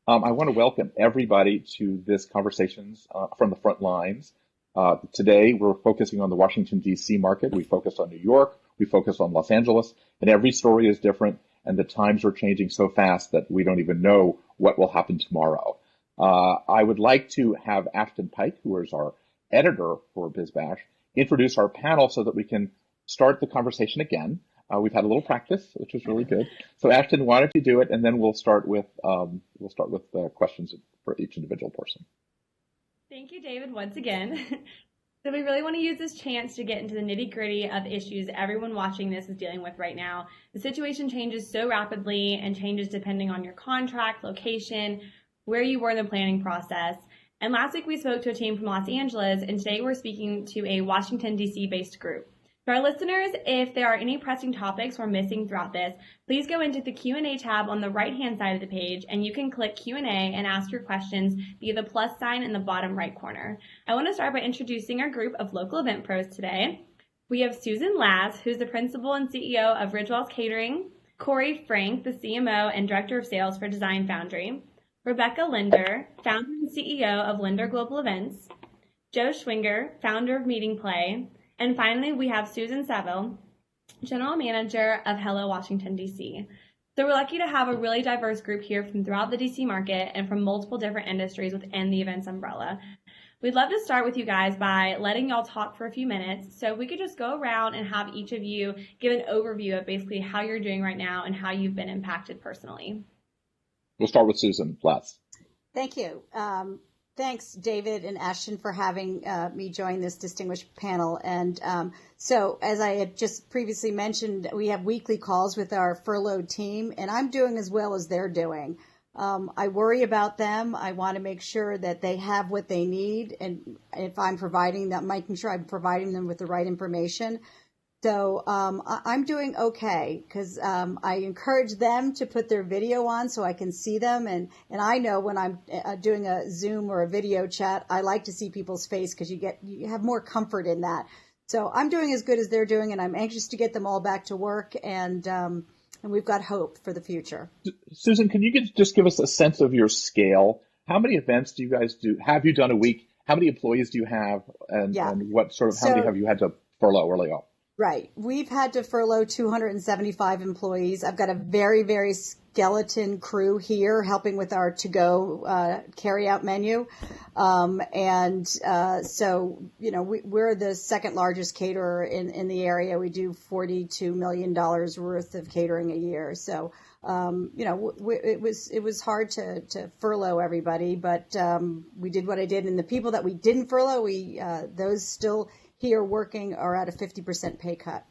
I want to welcome everybody to this conversations from the front lines. Today, we're focusing on the Washington, D.C. market. We focused on New York. We focused on Los Angeles. And every story is different. And the times are changing so fast that we don't even know what will happen tomorrow. I would like to have Ashton Pike, who is our editor for BizBash, introduce our panel so that we can start the conversation again. We've had a little practice, which was really good. So Ashton, why don't you do it, and then we'll start with the questions for each individual person. Thank you, David, once again. So we really want to use this chance to get into the nitty-gritty of issues everyone watching this is dealing with right now. The situation changes so rapidly and changes depending on your contract, location, where you were in the planning process. And last week we spoke to a team from Los Angeles, and today we're speaking to a Washington, D.C. based group. For our listeners, if there are any pressing topics we're missing throughout this, please go into the Q&A tab on the right-hand side of the page, and you can click Q&A and ask your questions via the plus sign in the bottom right corner. I want to start by introducing our group of local event pros today. We have Susan Lacz, who's the principal and CEO of Ridgewells Catering, Cory Frank, the CMO and Director of Sales for Design Foundry, Rebecca Linder, founder and CEO of Linder Global Events, Joe Schwinger, founder of MeetingPlay, and finally, we have Susan Saville, General Manager of Hello, Washington, D.C. So we're lucky to have a really diverse group here from throughout the D.C. market and from multiple different industries within the events umbrella. We'd love to start with you guys by letting y'all talk for a few minutes. So we could just go around and have each of you give an overview of basically how you're doing right now and how you've been impacted personally. We'll start with Susan Lacz. Thank you. Thanks, David and Ashton, for having me join this distinguished panel. And so, as I had just previously mentioned, we have weekly calls with our furloughed team, and I'm doing as well as they're doing. I worry about them. I want to make sure that they have what they need, and if I'm providing that, making sure I'm providing them with the right information. So I'm doing okay because I encourage them to put their video on so I can see them. And I know when I'm doing a Zoom or a video chat, I like to see people's face because you have more comfort in that. So I'm doing as good as they're doing, and I'm anxious to get them all back to work. And we've got hope for the future. Susan, can you just give us a sense of your scale? How many events do you guys do? Have you done a week? How many employees do you have? And what sort of, how many have you had to furlough or lay off? Right. We've had to furlough 275 employees. I've got a very, very skeleton crew here helping with our to-go carry-out menu. So, we're the second largest caterer in the area. We do $42 million worth of catering a year. So, it was hard to furlough everybody, but we did what I did. And the people that we didn't furlough, those still here working are at a 50% pay cut.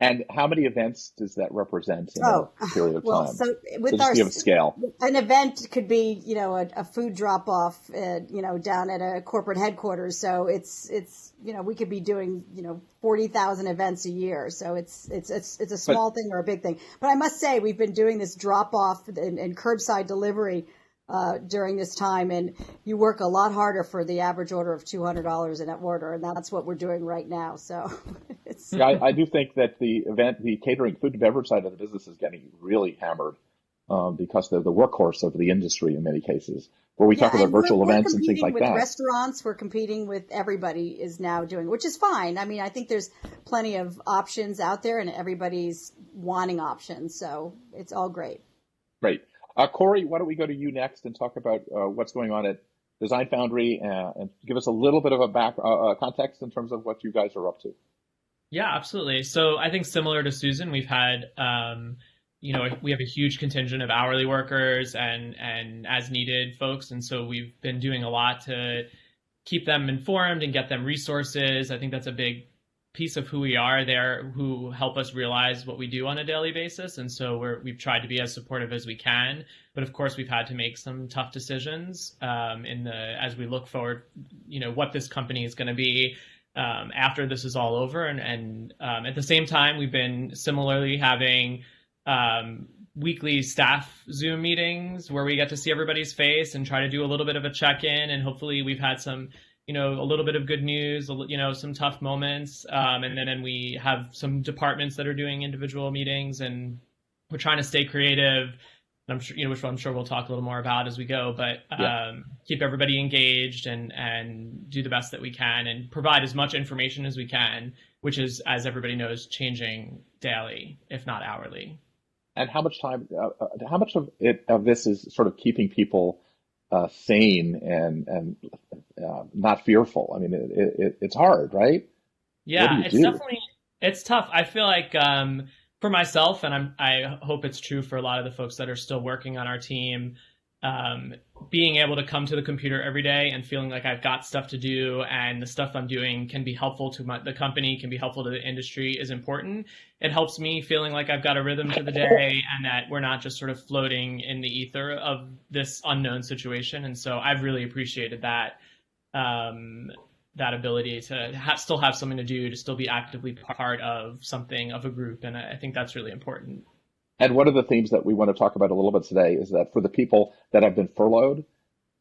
And how many events does that represent in a period of time? So with just give scale. An event could be, a food drop off, down at a corporate headquarters. So it's we could be doing, 40,000 events a year. So it's a small thing or a big thing. But I must say, we've been doing this drop off and curbside delivery during this time, and you work a lot harder for the average order of $200 in that order, and that's what we're doing right now. So, I do think that the catering, food and beverage side of the business is getting really hammered because they're the workhorse of the industry in many cases. Where we talk about virtual events and things like that. Restaurants, we're competing with everybody is now doing, which is fine. I mean, I think there's plenty of options out there, and everybody's wanting options, so it's all great. Great. Cory, why don't we go to you next and talk about what's going on at Design Foundry and give us a little bit of a context in terms of what you guys are up to. Yeah, absolutely. So I think similar to Susan, we've had, we have a huge contingent of hourly workers and as needed folks. And so we've been doing a lot to keep them informed and get them resources. I think that's a big piece of who we are there, who help us realize what we do on a daily basis. And so we've tried to be as supportive as we can. But of course, we've had to make some tough decisions as we look forward, what this company is going to be after this is all over. And at the same time, we've been similarly having weekly staff Zoom meetings where we get to see everybody's face and try to do a little bit of a check-in. And hopefully we've had some a little bit of good news, some tough moments. And then we have some departments that are doing individual meetings, and we're trying to stay creative I'm sure, which I'm sure we'll talk a little more about as we go, but keep everybody engaged and do the best that we can and provide as much information as we can, which is, as everybody knows, changing daily, if not hourly. And how much time, how much of this is sort of keeping people sane and not fearful? I mean, it's hard, right? Yeah, it's tough. I feel like for myself, and I hope it's true for a lot of the folks that are still working on our team, being able to come to the computer every day and feeling like I've got stuff to do and the stuff I'm doing can be helpful to the company, can be helpful to the industry is important. It helps me feeling like I've got a rhythm to the day and that we're not just sort of floating in the ether of this unknown situation. And so I've really appreciated that. That ability to still have something to do, to still be actively part of something, of a group. And I think that's really important. And one of the themes that we want to talk about a little bit today is that for the people that have been furloughed,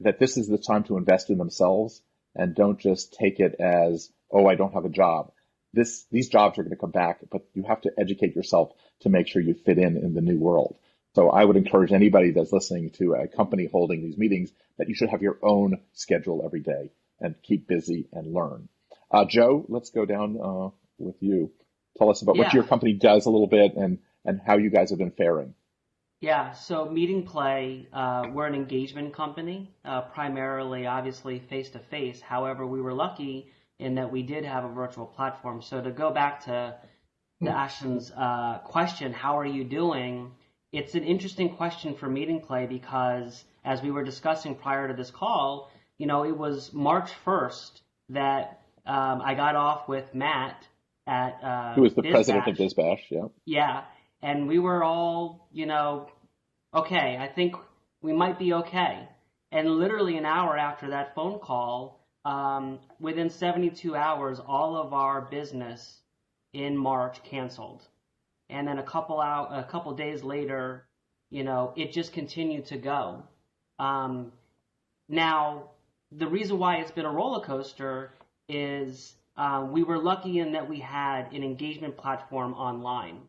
that this is the time to invest in themselves and don't just take it as, oh, I don't have a job. These jobs are going to come back, but you have to educate yourself to make sure you fit in the new world. So I would encourage anybody that's listening to a company holding these meetings that you should have your own schedule every day and keep busy and learn. Joe, let's go down with you. Tell us about what your company does a little bit and how you guys have been faring. Yeah, so MeetingPlay, we're an engagement company, primarily, obviously, face-to-face. However, we were lucky in that we did have a virtual platform. So to go back to Ashton's question, how are you doing? It's an interesting question for MeetingPlay because, as we were discussing prior to this call, it was March 1st that I got off with Matt at who was the BizBash. President of BizBash, yeah. Yeah, and we were all, okay, I think we might be okay. And literally an hour after that phone call, within 72 hours, all of our business in March canceled. And then a couple days later, it just continued to go. Now, the reason why it's been a roller coaster is we were lucky in that we had an engagement platform online.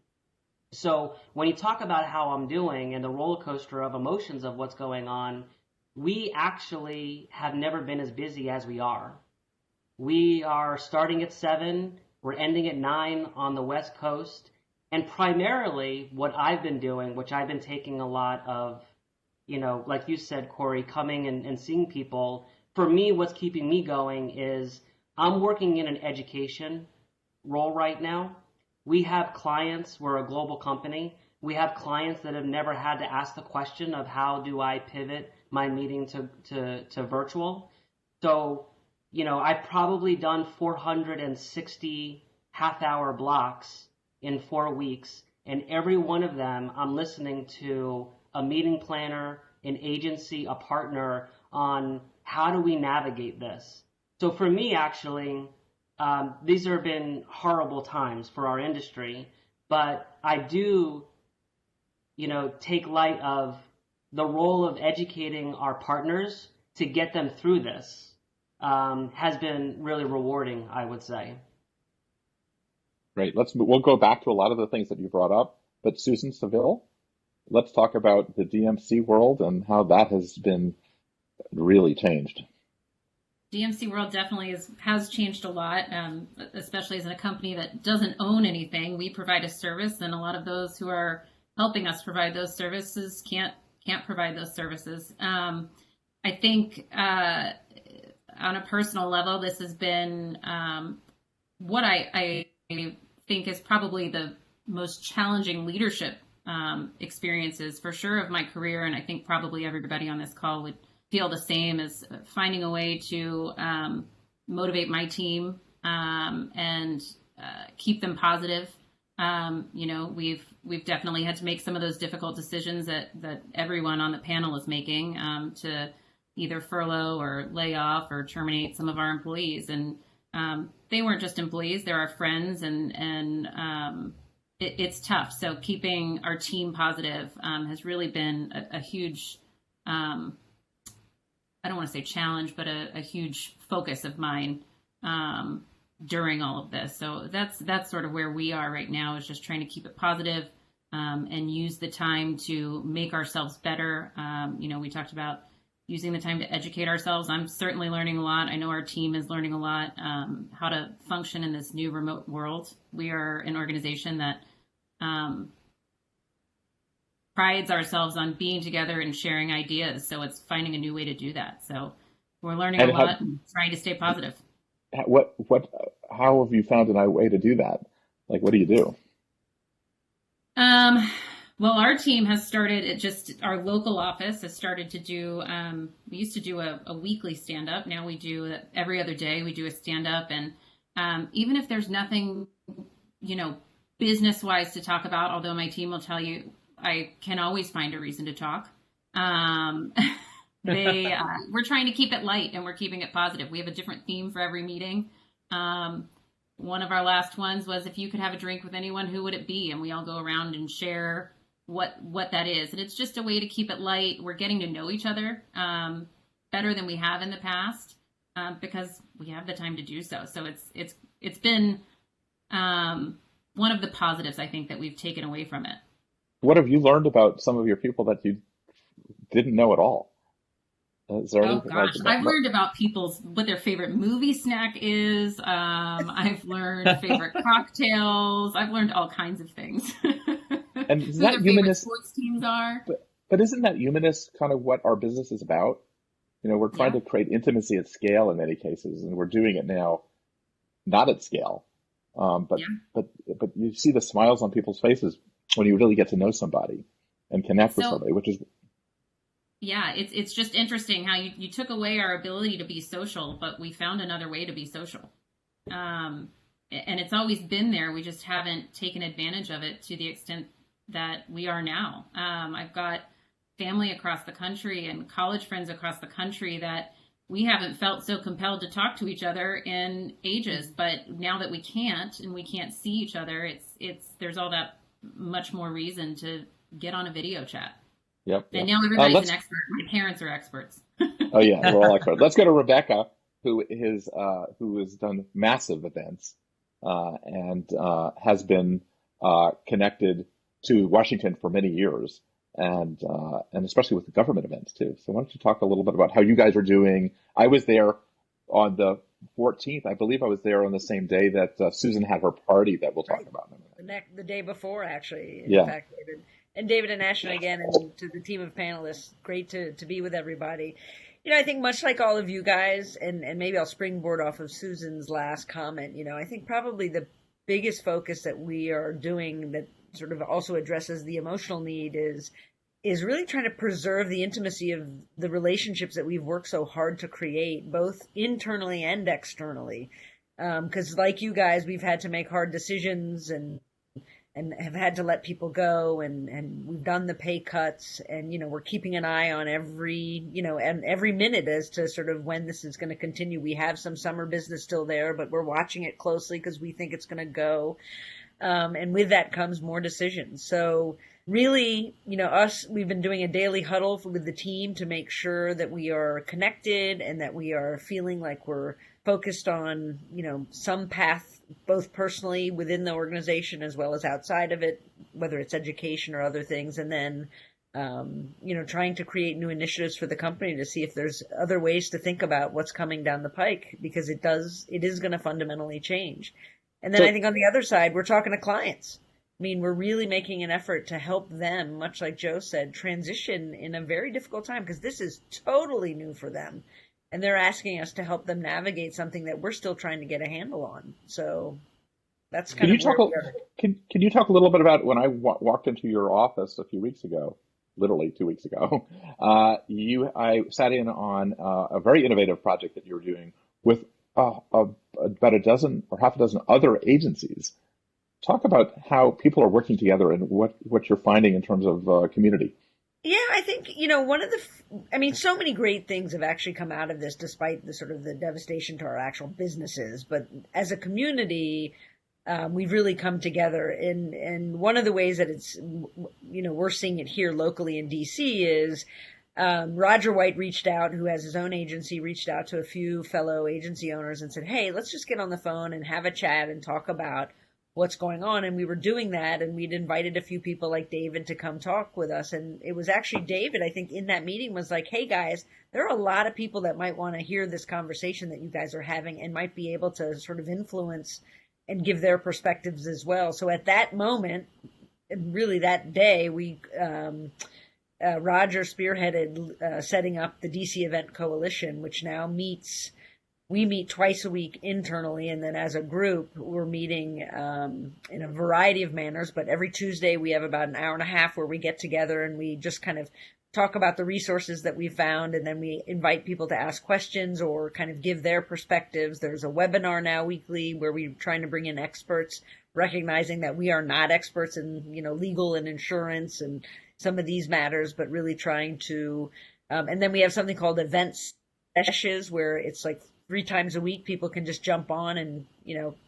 So when you talk about how I'm doing and the roller coaster of emotions of what's going on, we actually have never been as busy as we are. We are starting at 7, we're ending at 9 on the West Coast. And primarily what I've been doing, which I've been taking a lot of, like you said, Cory, coming and seeing people. For me, what's keeping me going is I'm working in an education role right now. We have clients, we're a global company. We have clients that have never had to ask the question of how do I pivot my meeting to virtual. So, I've probably done 460 half-hour blocks in 4 weeks, and every one of them I'm listening to a meeting planner, an agency, a partner on how do we navigate this. So for me, actually, these have been horrible times for our industry, but I do, take light of the role of educating our partners to get them through this has been really rewarding, I would say. Great. We'll go back to a lot of the things that you brought up, but Susan Saville, let's talk about the DMC world and how that has been really changed. DMC world definitely has changed a lot, especially as a company that doesn't own anything. We provide a service, and a lot of those who are helping us provide those services can't provide those services. I think on a personal level, this has been what I think is probably the most challenging leadership experiences for sure of my career, and I think probably everybody on this call would feel the same, as finding a way to motivate my team and keep them positive. We've definitely had to make some of those difficult decisions that everyone on the panel is making to either furlough or lay off or terminate some of our employees. And they weren't just employees; they're our friends, and it's tough. So keeping our team positive has really been a huge. I don't want to say challenge, but a huge focus of mine during all of this. So that's sort of where we are right now, is just trying to keep it positive, and use the time to make ourselves better. We talked about using the time to educate ourselves. I'm certainly learning a lot. I know our team is learning a lot, how to function in this new remote world. We are an organization that prides ourselves on being together and sharing ideas. So it's finding a new way to do that. So we're learning a lot and trying to stay positive. How have you found a way to do that? Like, what do you do? Well, our team has started, our local office has started to do, we used to do a weekly stand-up. Now we do every other day, we do a stand-up. And even if there's nothing, business-wise to talk about, although my team will tell you I can always find a reason to talk. We're trying to keep it light and we're keeping it positive. We have a different theme for every meeting. One of our last ones was, if you could have a drink with anyone, who would it be? And we all go around and share what that is. And it's just a way to keep it light. We're getting to know each other better than we have in the past because we have the time to do so. So it's been one of the positives, I think, that we've taken away from it. What have you learned about some of your people that you didn't know at all? Is there Oh gosh, I've learned about what their favorite movie snack is. I've learned favorite cocktails. I've learned all kinds of things. And is Who that their favorite humanist? sports teams are. But isn't that humanist kind of what our business is about? We're trying to create intimacy at scale in many cases, and we're doing it now not at scale. But you see the smiles on people's faces when you really get to know somebody and connect with somebody, which is. Yeah, it's just interesting how you took away our ability to be social, but we found another way to be social. And it's always been there. We just haven't taken advantage of it to the extent that we are now. I've got family across the country and college friends across the country that we haven't felt so compelled to talk to each other in ages. But now that we can't and we can't see each other, there's all that much more reason to get on a video chat. Yep. And now everybody's an expert. My parents are experts. Oh yeah, we're all experts. Let's go to Rebecca, who has done massive events and has been connected to Washington for many years, and especially with the government events too. So why don't you talk a little bit about how you guys are doing? I was there on the 14th. I believe I was there on the same day that Susan had her party that we'll talk about in a minute. The day before, actually. In fact, David. And David and Ashton again, and to the team of panelists, great to be with everybody. I think much like all of you guys, and maybe I'll springboard off of Susan's last comment, I think probably the biggest focus that we are doing that sort of also addresses the emotional need is really trying to preserve the intimacy of the relationships that we've worked so hard to create, both internally and externally. Because like you guys, we've had to make hard decisions and have had to let people go, and we've done the pay cuts, and we're keeping an eye on every minute as to sort of when this is going to continue. We have some summer business still there, but we're watching it closely because we think it's going to go, and with that comes more decisions. So really, we've been doing a daily huddle with the team to make sure that we are connected and that we are feeling like we're focused on, some path, both personally within the organization as well as outside of it, whether it's education or other things. And then, trying to create new initiatives for the company to see if there's other ways to think about what's coming down the pike, because it is going to fundamentally change. And then I think on the other side, we're talking to clients. I mean, we're really making an effort to help them, much like Joe said, transition in a very difficult time, because this is totally new for them. And they're asking us to help them navigate something that we're still trying to get a handle on. So that's kind of where we are. Can you talk a little bit about when I walked into your office a few weeks ago, literally 2 weeks ago, I sat in on a very innovative project that you were doing with about a dozen or half a dozen other agencies. Talk about how people are working together and what you're finding in terms of community. Yeah, I think, so many great things have actually come out of this, despite the sort of the devastation to our actual businesses. But as a community, we've really come together. And one of the ways that it's, we're seeing it here locally in DC is Roger White reached out, who has his own agency, reached out to a few fellow agency owners and said, hey, let's just get on the phone and have a chat and talk about what's going on. And we were doing that, and we'd invited a few people like David to come talk with us. And it was actually David, I think, in that meeting was like, hey guys, there are a lot of people that might want to hear this conversation that you guys are having and might be able to sort of influence and give their perspectives as well. So at that moment, and really that day, we Roger spearheaded setting up the DC Event Coalition, which now we meet twice a week internally, and then as a group, we're meeting in a variety of manners. But every Tuesday, we have about an hour and a half where we get together and we just kind of talk about the resources that we found, and then we invite people to ask questions or kind of give their perspectives. There's a webinar now weekly where we're trying to bring in experts, recognizing that we are not experts in, legal and insurance and some of these matters, but really trying to, and then we have something called event sessions where it's like 3 times a week, people can just jump on and,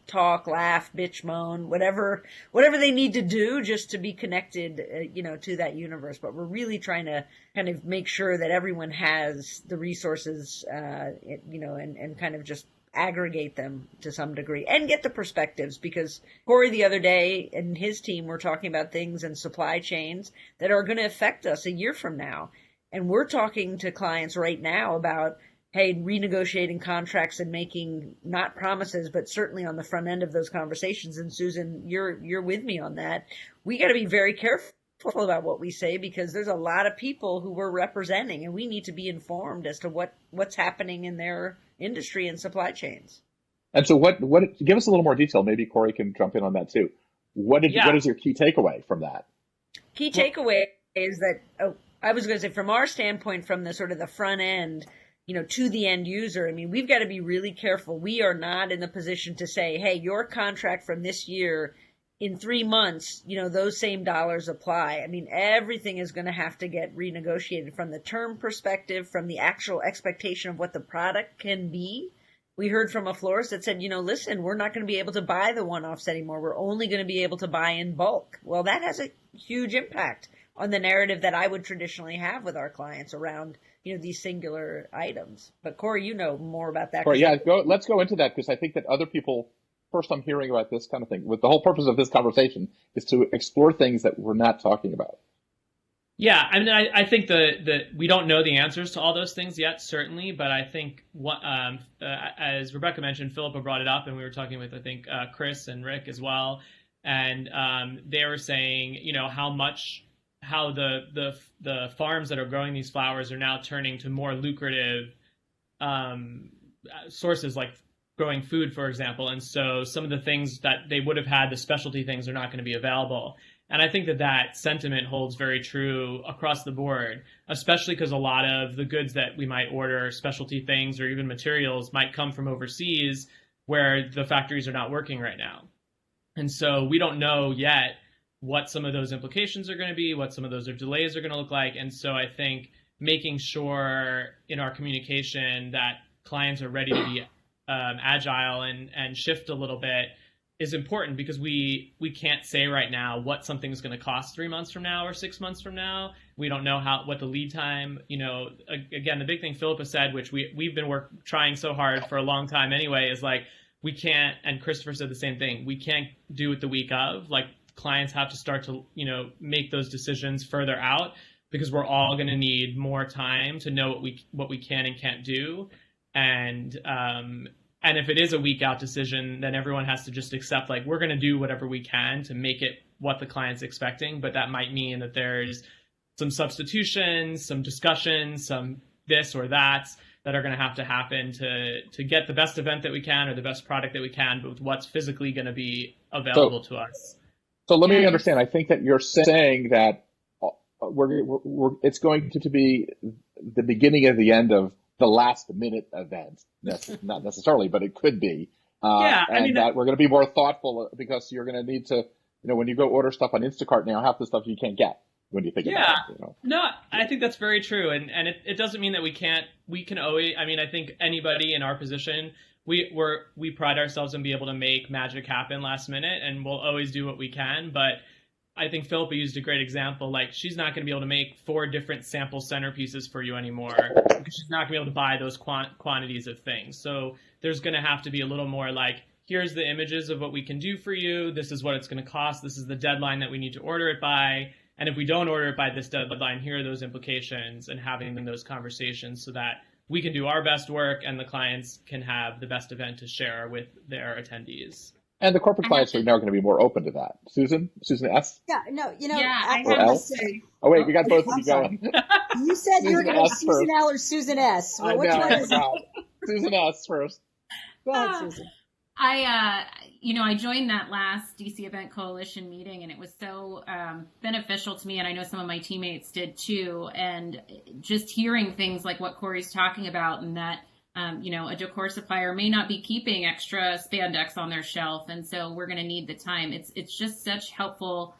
talk, laugh, bitch, moan, whatever they need to do just to be connected, to that universe. But we're really trying to kind of make sure that everyone has the resources, and kind of just aggregate them to some degree and get the perspectives, because Cory the other day and his team were talking about things in supply chains that are going to affect us a year from now. And we're talking to clients right now about, hey, renegotiating contracts and making not promises, but certainly on the front end of those conversations. And Susan, you're with me on that. We got to be very careful about what we say, because there's a lot of people who we're representing, and we need to be informed as to what's happening in their industry and supply chains. And so what give us a little more detail. Maybe Cory can jump in on that too. What is your key takeaway from that? Key takeaway is that, I was going to say, from our standpoint, from the sort of the front end, to the end user, I mean, we've got to be really careful. We are not in the position to say, hey, your contract from this year, in 3 months, those same dollars apply. I mean, everything is going to have to get renegotiated from the term perspective, from the actual expectation of what the product can be. We heard from a florist that said, listen, we're not going to be able to buy the one-offs anymore. We're only going to be able to buy in bulk. Well, that has a huge impact on the narrative that I would traditionally have with our clients around these singular items. But Cory, you know more about that. Cory, let's go into that, because I think that other people, first I'm hearing about this kind of thing. With the whole purpose of this conversation is to explore things that we're not talking about. Yeah, I mean, I think we don't know the answers to all those things yet, certainly, but I think as Rebecca mentioned, Philippa brought it up, and we were talking with, I think, Chris and Rick as well, and they were saying, how the farms that are growing these flowers are now turning to more lucrative sources, like growing food, for example. And so some of the things that they would have had, the specialty things, are not going to be available. And I think that sentiment holds very true across the board, especially because a lot of the goods that we might order, specialty things or even materials, might come from overseas where the factories are not working right now. And so we don't know yet what some of those implications are going to be, what some of those delays are going to look like. And so I think making sure in our communication that clients are ready to be agile and shift a little bit is important, because we can't say right now what something's going to cost 3 months from now or 6 months from now. We don't know what the lead time, again, the big thing Philippa said, which we've been trying so hard for a long time anyway, is like, we can't, and Christopher said the same thing, we can't do it the week of. Like, clients have to start to, make those decisions further out, because we're all going to need more time to know what we can and can't do. And if it is a week out decision, then everyone has to just accept, like, we're going to do whatever we can to make it what the client's expecting. But that might mean that there's some substitutions, some discussions, some this or that are going to have to happen to get the best event that we can or the best product that we can, but with what's physically going to be available to us. So let me understand. I think that you're saying that it's going to be the beginning of the end of the last minute event. That's not necessarily, but it could be. That we're going to be more thoughtful, because you're going to need to, when you go order stuff on Instacart now, half the stuff you can't get when you think about it. No, I think that's very true. And it doesn't mean that we can always, I think anybody in our position, we pride ourselves in being able to make magic happen last minute, and we'll always do what we can. But I think Philippa used a great example. Like, she's not going to be able to make 4 different sample centerpieces for you anymore, because she's not going to be able to buy those quantities of things. So there's going to have to be a little more like, here's the images of what we can do for you. This is what it's going to cost. This is the deadline that we need to order it by. And if we don't order it by this deadline, here are those implications, and having those conversations so that we can do our best work and the clients can have the best event to share with their attendees. And the corporate clients are now going to be more open to that. Susan S? Yeah, no, I or have to L? say, Oh, wait, we got both of I'm you sorry. going. You said you were Susan going to S. Susan first. L or Susan S. Well, I which know, one I is it? forgot. Susan S. first. Go ahead, Susan. I joined that last DC Event Coalition meeting, and it was so beneficial to me, and I know some of my teammates did too. And just hearing things like what Cory's talking about, and that a decor supplier may not be keeping extra spandex on their shelf, and so we're going to need the time. It's just such helpful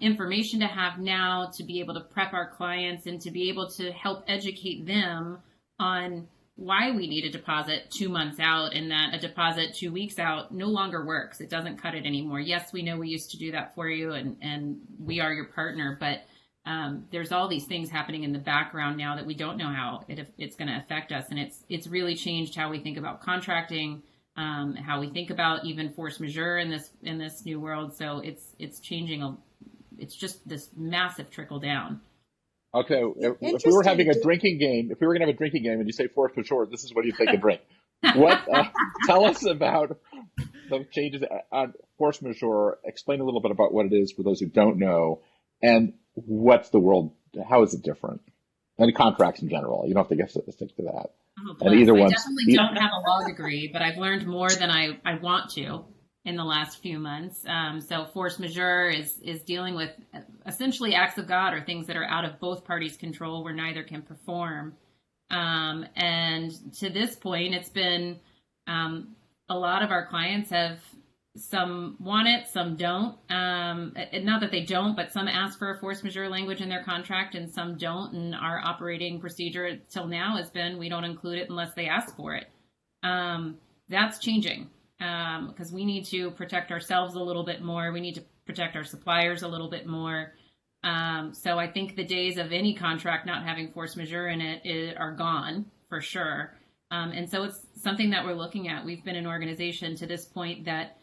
information to have now, to be able to prep our clients and to be able to help educate them on why we need a deposit 2 months out, and that a deposit 2 weeks out no longer works. It doesn't cut it anymore. Yes, we know we used to do that for you, and we are your partner, but there's all these things happening in the background now that we don't know how it's going to affect us. And it's really changed how we think about contracting, how we think about even force majeure in this new world. So it's changing. It's just this massive trickle down. Okay, if we were having a drinking game, if we were going to have a drinking game and you say force majeure, this is what you take a drink. Tell us about the changes on force majeure. Explain a little bit about what it is for those who don't know, and what's the world, how is it different? And contracts in general. You don't have to stick to that. Oh, and either I one. definitely don't have a law degree, but I've learned more than I want to in the last few months. So force majeure is dealing with essentially acts of God, or things that are out of both parties' control where neither can perform. And to this point, it's been a lot of our clients have, some want it, some don't. Not that they don't, but some ask for a force majeure language in their contract and some don't. And our operating procedure till now has been, we don't include it unless they ask for it. That's changing because we need to protect ourselves a little bit more. We need to protect our suppliers a little bit more. So I think the days of any contract not having force majeure in it are gone for sure. And so it's something that we're looking at. We've been an organization to this point that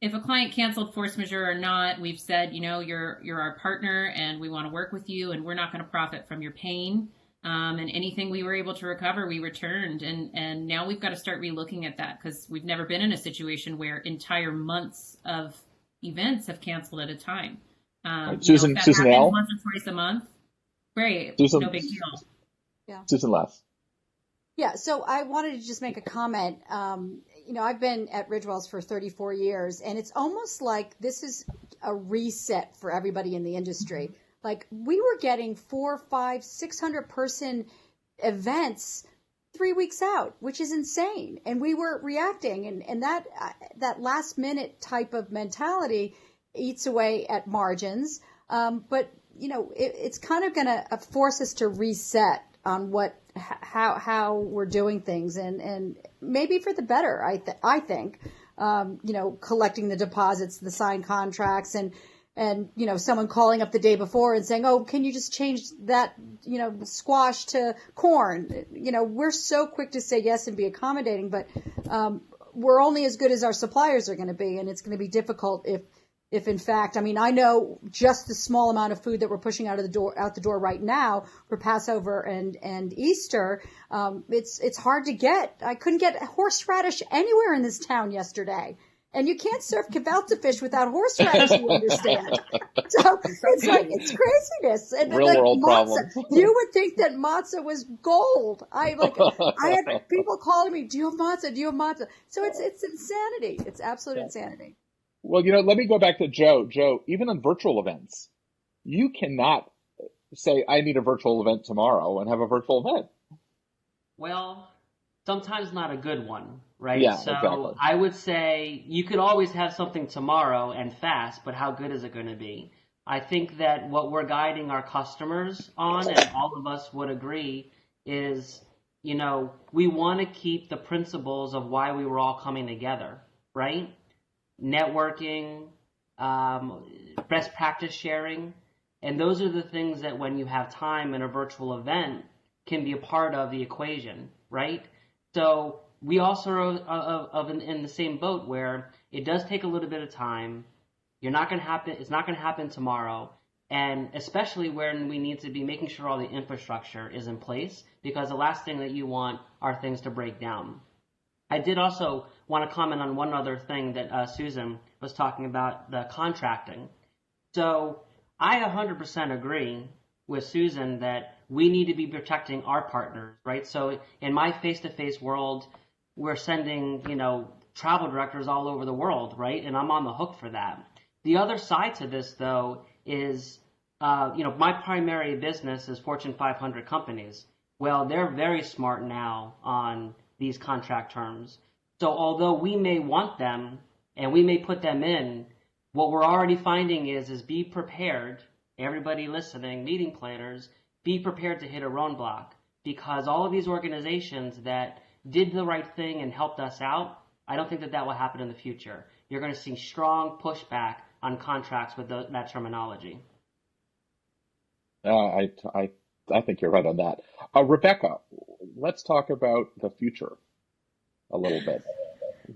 if a client canceled force majeure or not, we've said, you're our partner and we want to work with you, and we're not going to profit from your pain. And anything we were able to recover, we returned. And now we've got to start relooking at that, because we've never been in a situation where entire months of events have canceled at a time. Susan L. Once or twice a month, great, no big deal. Yeah. Susan Lacz. Yeah, so I wanted to just make a comment. I've been at Ridgewells for 34 years, and it's almost like this is a reset for everybody in the industry. Like, we were getting 400, 500, 600 person events 3 weeks out, which is insane. And we were reacting, and that last minute type of mentality eats away at margins. But it's kind of going to force us to reset on how we're doing things, and maybe for the better. I think collecting the deposits, the signed contracts, and someone calling up the day before and saying, "Oh, can you just change that squash to corn?" We're so quick to say yes and be accommodating, but we're only as good as our suppliers are going to be, and it's going to be difficult if in fact, I know just the small amount of food that we're pushing out the door right now for Passover and Easter, it's hard to get. I couldn't get horseradish anywhere in this town yesterday. And you can't serve gefilte fish without horseradish, you understand. So it's craziness. And Real world problems. You would think that matzah was gold. I had people calling me, "Do you have matzah? Do you have matzah?" So it's insanity. It's absolute insanity. Well, let me go back to Joe. Joe, even on virtual events, you cannot say, "I need a virtual event tomorrow," and have a virtual event. Well, sometimes not a good one, right? Yeah, so exactly. I would say you could always have something tomorrow and fast, but how good is it going to be? I think that what we're guiding our customers on, and all of us would agree, is, we want to keep the principles of why we were all coming together, right? Networking, best practice sharing, and those are the things that when you have time in a virtual event can be a part of the equation, right? So we also are in the same boat where it does take a little bit of time. It's not going to happen tomorrow. And especially when we need to be making sure all the infrastructure is in place, because the last thing that you want are things to break down. I did also want to comment on one other thing that Susan was talking about, the contracting. So I 100% agree with Susan that we need to be protecting our partners, right? So in my face-to-face world, we're sending, travel directors all over the world, right? And I'm on the hook for that. The other side to this, though, is, my primary business is Fortune 500 companies. Well, they're very smart now on these contract terms. So although we may want them and we may put them in, what we're already finding is be prepared, everybody listening, meeting planners, be prepared to hit a roadblock, because all of these organizations that did the right thing and helped us out, I don't think that will happen in the future. You're going to see strong pushback on contracts with that terminology. I think you're right on that. Rebecca, let's talk about the future a little bit.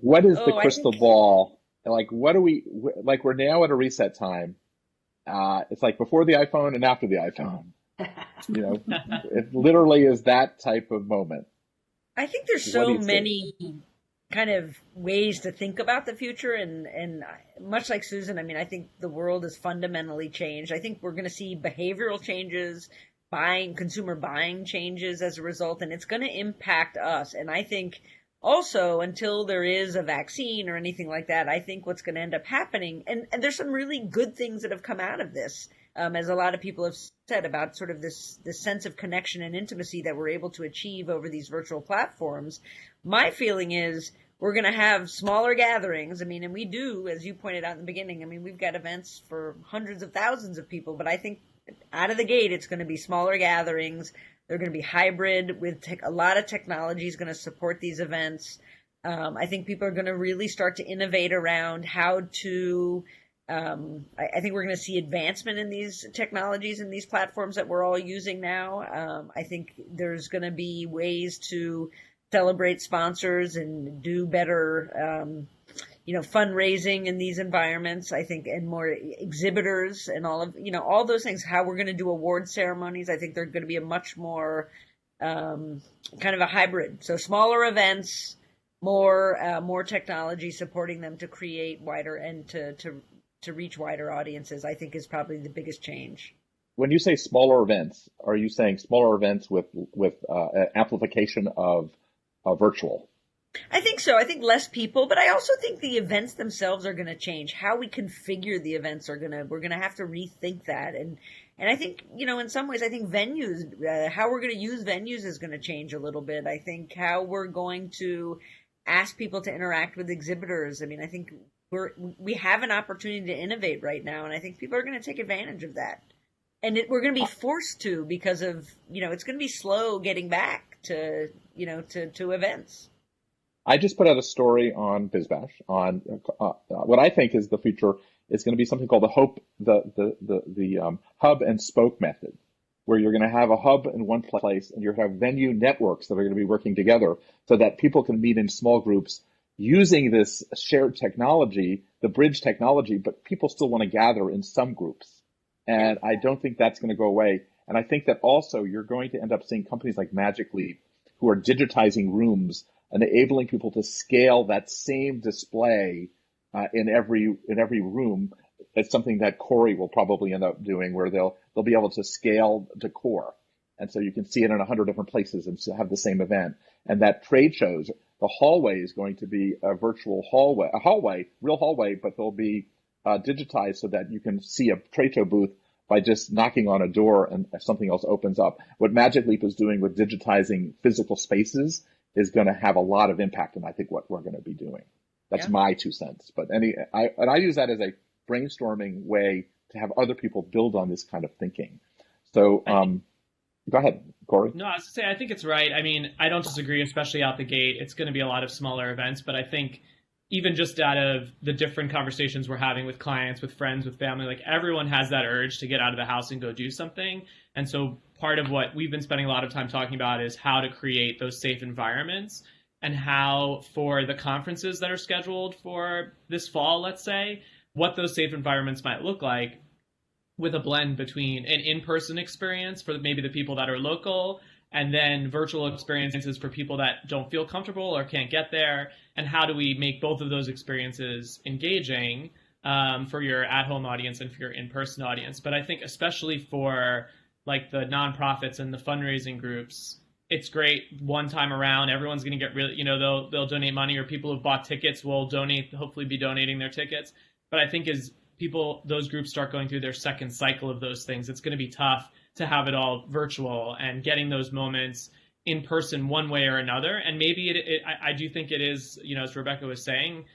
What is the crystal ball? Like, what do we, like, we're now at a reset time. It's like before the iPhone and after the iPhone. It literally is that type of moment. I think there's so many kind of ways to think about the future, and much like Susan, I think the world has fundamentally changed. I think we're going to see behavioral changes, consumer buying changes as a result, and it's going to impact us. And I think also, until there is a vaccine or anything like that, I think what's going to end up happening, and there's some really good things that have come out of this, as a lot of people have said, about sort of this sense of connection and intimacy that we're able to achieve over these virtual platforms. My feeling is we're going to have smaller gatherings. And we do, as you pointed out in the beginning, we've got events for hundreds of thousands of people, but I think out of the gate, it's going to be smaller gatherings. They're going to be hybrid with a lot of technology is going to support these events. I think people are going to really start to innovate around how to, I think we're going to see advancement in these technologies and these platforms that we're all using now. I think there's going to be ways to celebrate sponsors and do better, fundraising in these environments, I think, and more exhibitors and all those things, how we're going to do award ceremonies. I think they're going to be a much more kind of a hybrid. So smaller events, more technology supporting them to create wider and to reach wider audiences, I think is probably the biggest change. When you say smaller events, are you saying smaller events with amplification of virtual? I think so. I think less people, but I also think the events themselves are going to change. How we configure the events we're going to have to rethink that. And I think, in some ways, I think venues, how we're going to use venues is going to change a little bit. I think how we're going to ask people to interact with exhibitors. I think we have an opportunity to innovate right now, and I think people are going to take advantage of that. And we're going to be forced to, because of, it's going to be slow getting back to events. I just put out a story on BizBash on what I think is the future. It's going to be something called the hub and spoke method, where you're going to have a hub in one place and you're going to have venue networks that are going to be working together so that people can meet in small groups using this shared technology, the bridge technology, but people still want to gather in some groups. And I don't think that's going to go away. And I think that also you're going to end up seeing companies like Magic Leap who are digitizing rooms, enabling people to scale that same display in every room. It's something that Cory will probably end up doing, where they'll be able to scale decor, and so you can see it in 100 different places and have the same event. And that trade shows, the hallway is going to be a virtual hallway, real hallway, but they'll be digitized so that you can see a trade show booth by just knocking on a door and something else opens up. What Magic Leap is doing with digitizing physical spaces is going to have a lot of impact, and I think what we're going to be doing. That's my 2 cents. But I use that as a brainstorming way to have other people build on this kind of thinking. So go ahead, Cory. No, I was going to say, I think it's right. I don't disagree, especially out the gate. It's going to be a lot of smaller events, but I think even just out of the different conversations we're having with clients, with friends, with family, like everyone has that urge to get out of the house and go do something. And so part of what we've been spending a lot of time talking about is how to create those safe environments. and how for the conferences that are scheduled for this fall, let's say, what those safe environments might look like, with a blend between an in-person experience for maybe the people that are local, and then virtual experiences for people that don't feel comfortable or can't get there. And how do we make both of those experiences engaging for your at-home audience and for your in-person audience? But I think especially for like the nonprofits and the fundraising groups, it's great one time around. Everyone's going to get really, they'll donate money, or people who've bought tickets will hopefully be donating their tickets. But I think as those groups start going through their second cycle of those things, it's going to be tough to have it all virtual and getting those moments in person one way or another. And maybe I do think it is, as Rebecca was saying,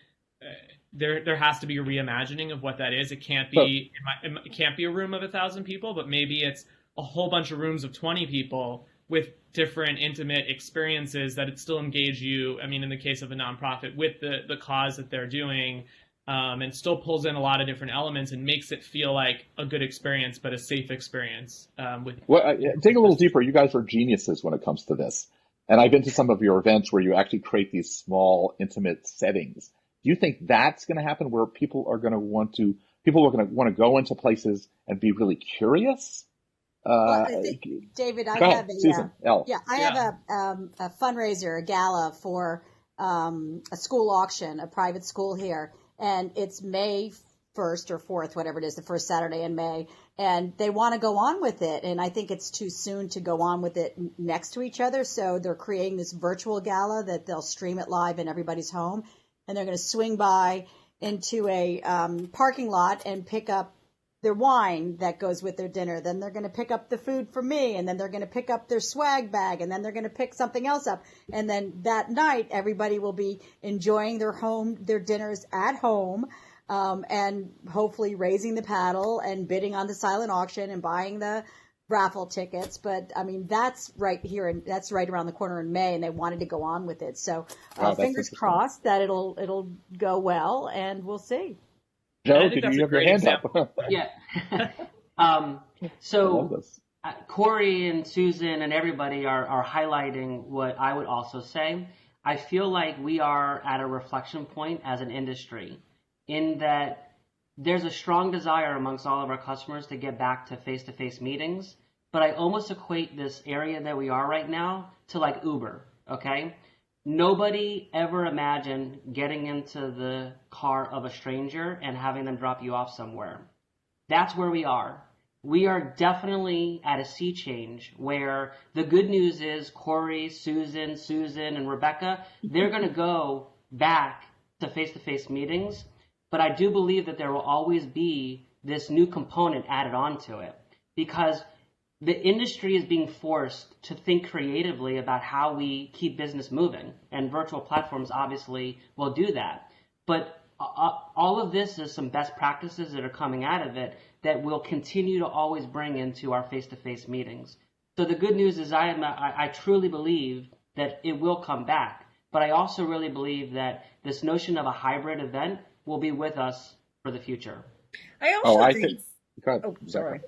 there has to be a reimagining of what that is. It can't be a room of 1,000 people, but maybe it's a whole bunch of rooms of 20 people with different intimate experiences that it still engage you. I mean, in the case of a nonprofit, with the cause that they're doing, and still pulls in a lot of different elements and makes it feel like a good experience, but a safe experience. Dig a little deeper. You guys are geniuses when it comes to this. And I've been to some of your events where you actually create these small, intimate settings. Do you think that's going to happen, where people are going to want to go into places and be really curious? Well, I think, David, I have a fundraiser, a gala for a school auction, a private school here, and it's May 1st or 4th, whatever it is, the first Saturday in May, and they want to go on with it, and I think it's too soon to go on with it next to each other, so they're creating this virtual gala that they'll stream it live in everybody's home, and they're going to swing by into a parking lot and pick up their wine that goes with their dinner. Then they're going to pick up the food for me, and then they're going to pick up their swag bag, and then they're going to pick something else up. And then that night, everybody will be enjoying their dinners at home, and hopefully raising the paddle and bidding on the silent auction and buying the raffle tickets. But I mean, that's right here, and that's right around the corner in May, and they wanted to go on with it. So fingers crossed that it'll go well, and we'll see. Joe, did you have your hand up? Yeah. So Cory and Susan and everybody are highlighting what I would also say. I feel like we are at a reflection point as an industry, in that there's a strong desire amongst all of our customers to get back to face-to-face meetings, but I almost equate this area that we are right now to like Uber, okay? Nobody ever imagined getting into the car of a stranger and having them drop you off somewhere. That's where we are. We are definitely at a sea change where the good news is Cory, Susan, and Rebecca, they're going to go back to face-to-face meetings, but I do believe that there will always be this new component added onto it, because the industry is being forced to think creatively about how we keep business moving, and virtual platforms obviously will do that. But all of this is some best practices that are coming out of it that we'll continue to always bring into our face-to-face meetings. So the good news is I truly believe that it will come back, but I also really believe that this notion of a hybrid event will be with us for the future. I also think. Sorry.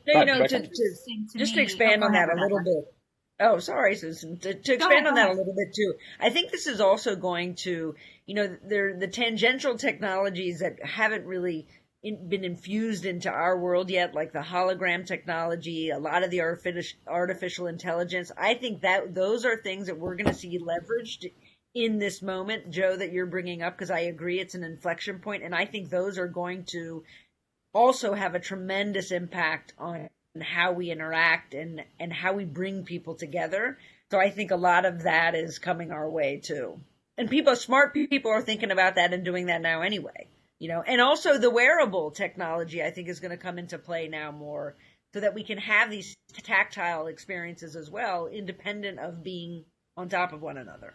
No, just to expand on that a little bit. Oh, sorry, Susan. To expand on that a little bit too. I think this is also going to, they're the tangential technologies that haven't really been infused into our world yet, like the hologram technology, a lot of the artificial intelligence. I think that those are things that we're going to see leveraged in this moment, Joe, that you're bringing up, because I agree it's an inflection point, and I think those are going to also have a tremendous impact on how we interact and how we bring people together. So I think a lot of that is coming our way too. And smart people are thinking about that and doing that now anyway, and also the wearable technology I think is going to come into play now more, so that we can have these tactile experiences as well, independent of being on top of one another.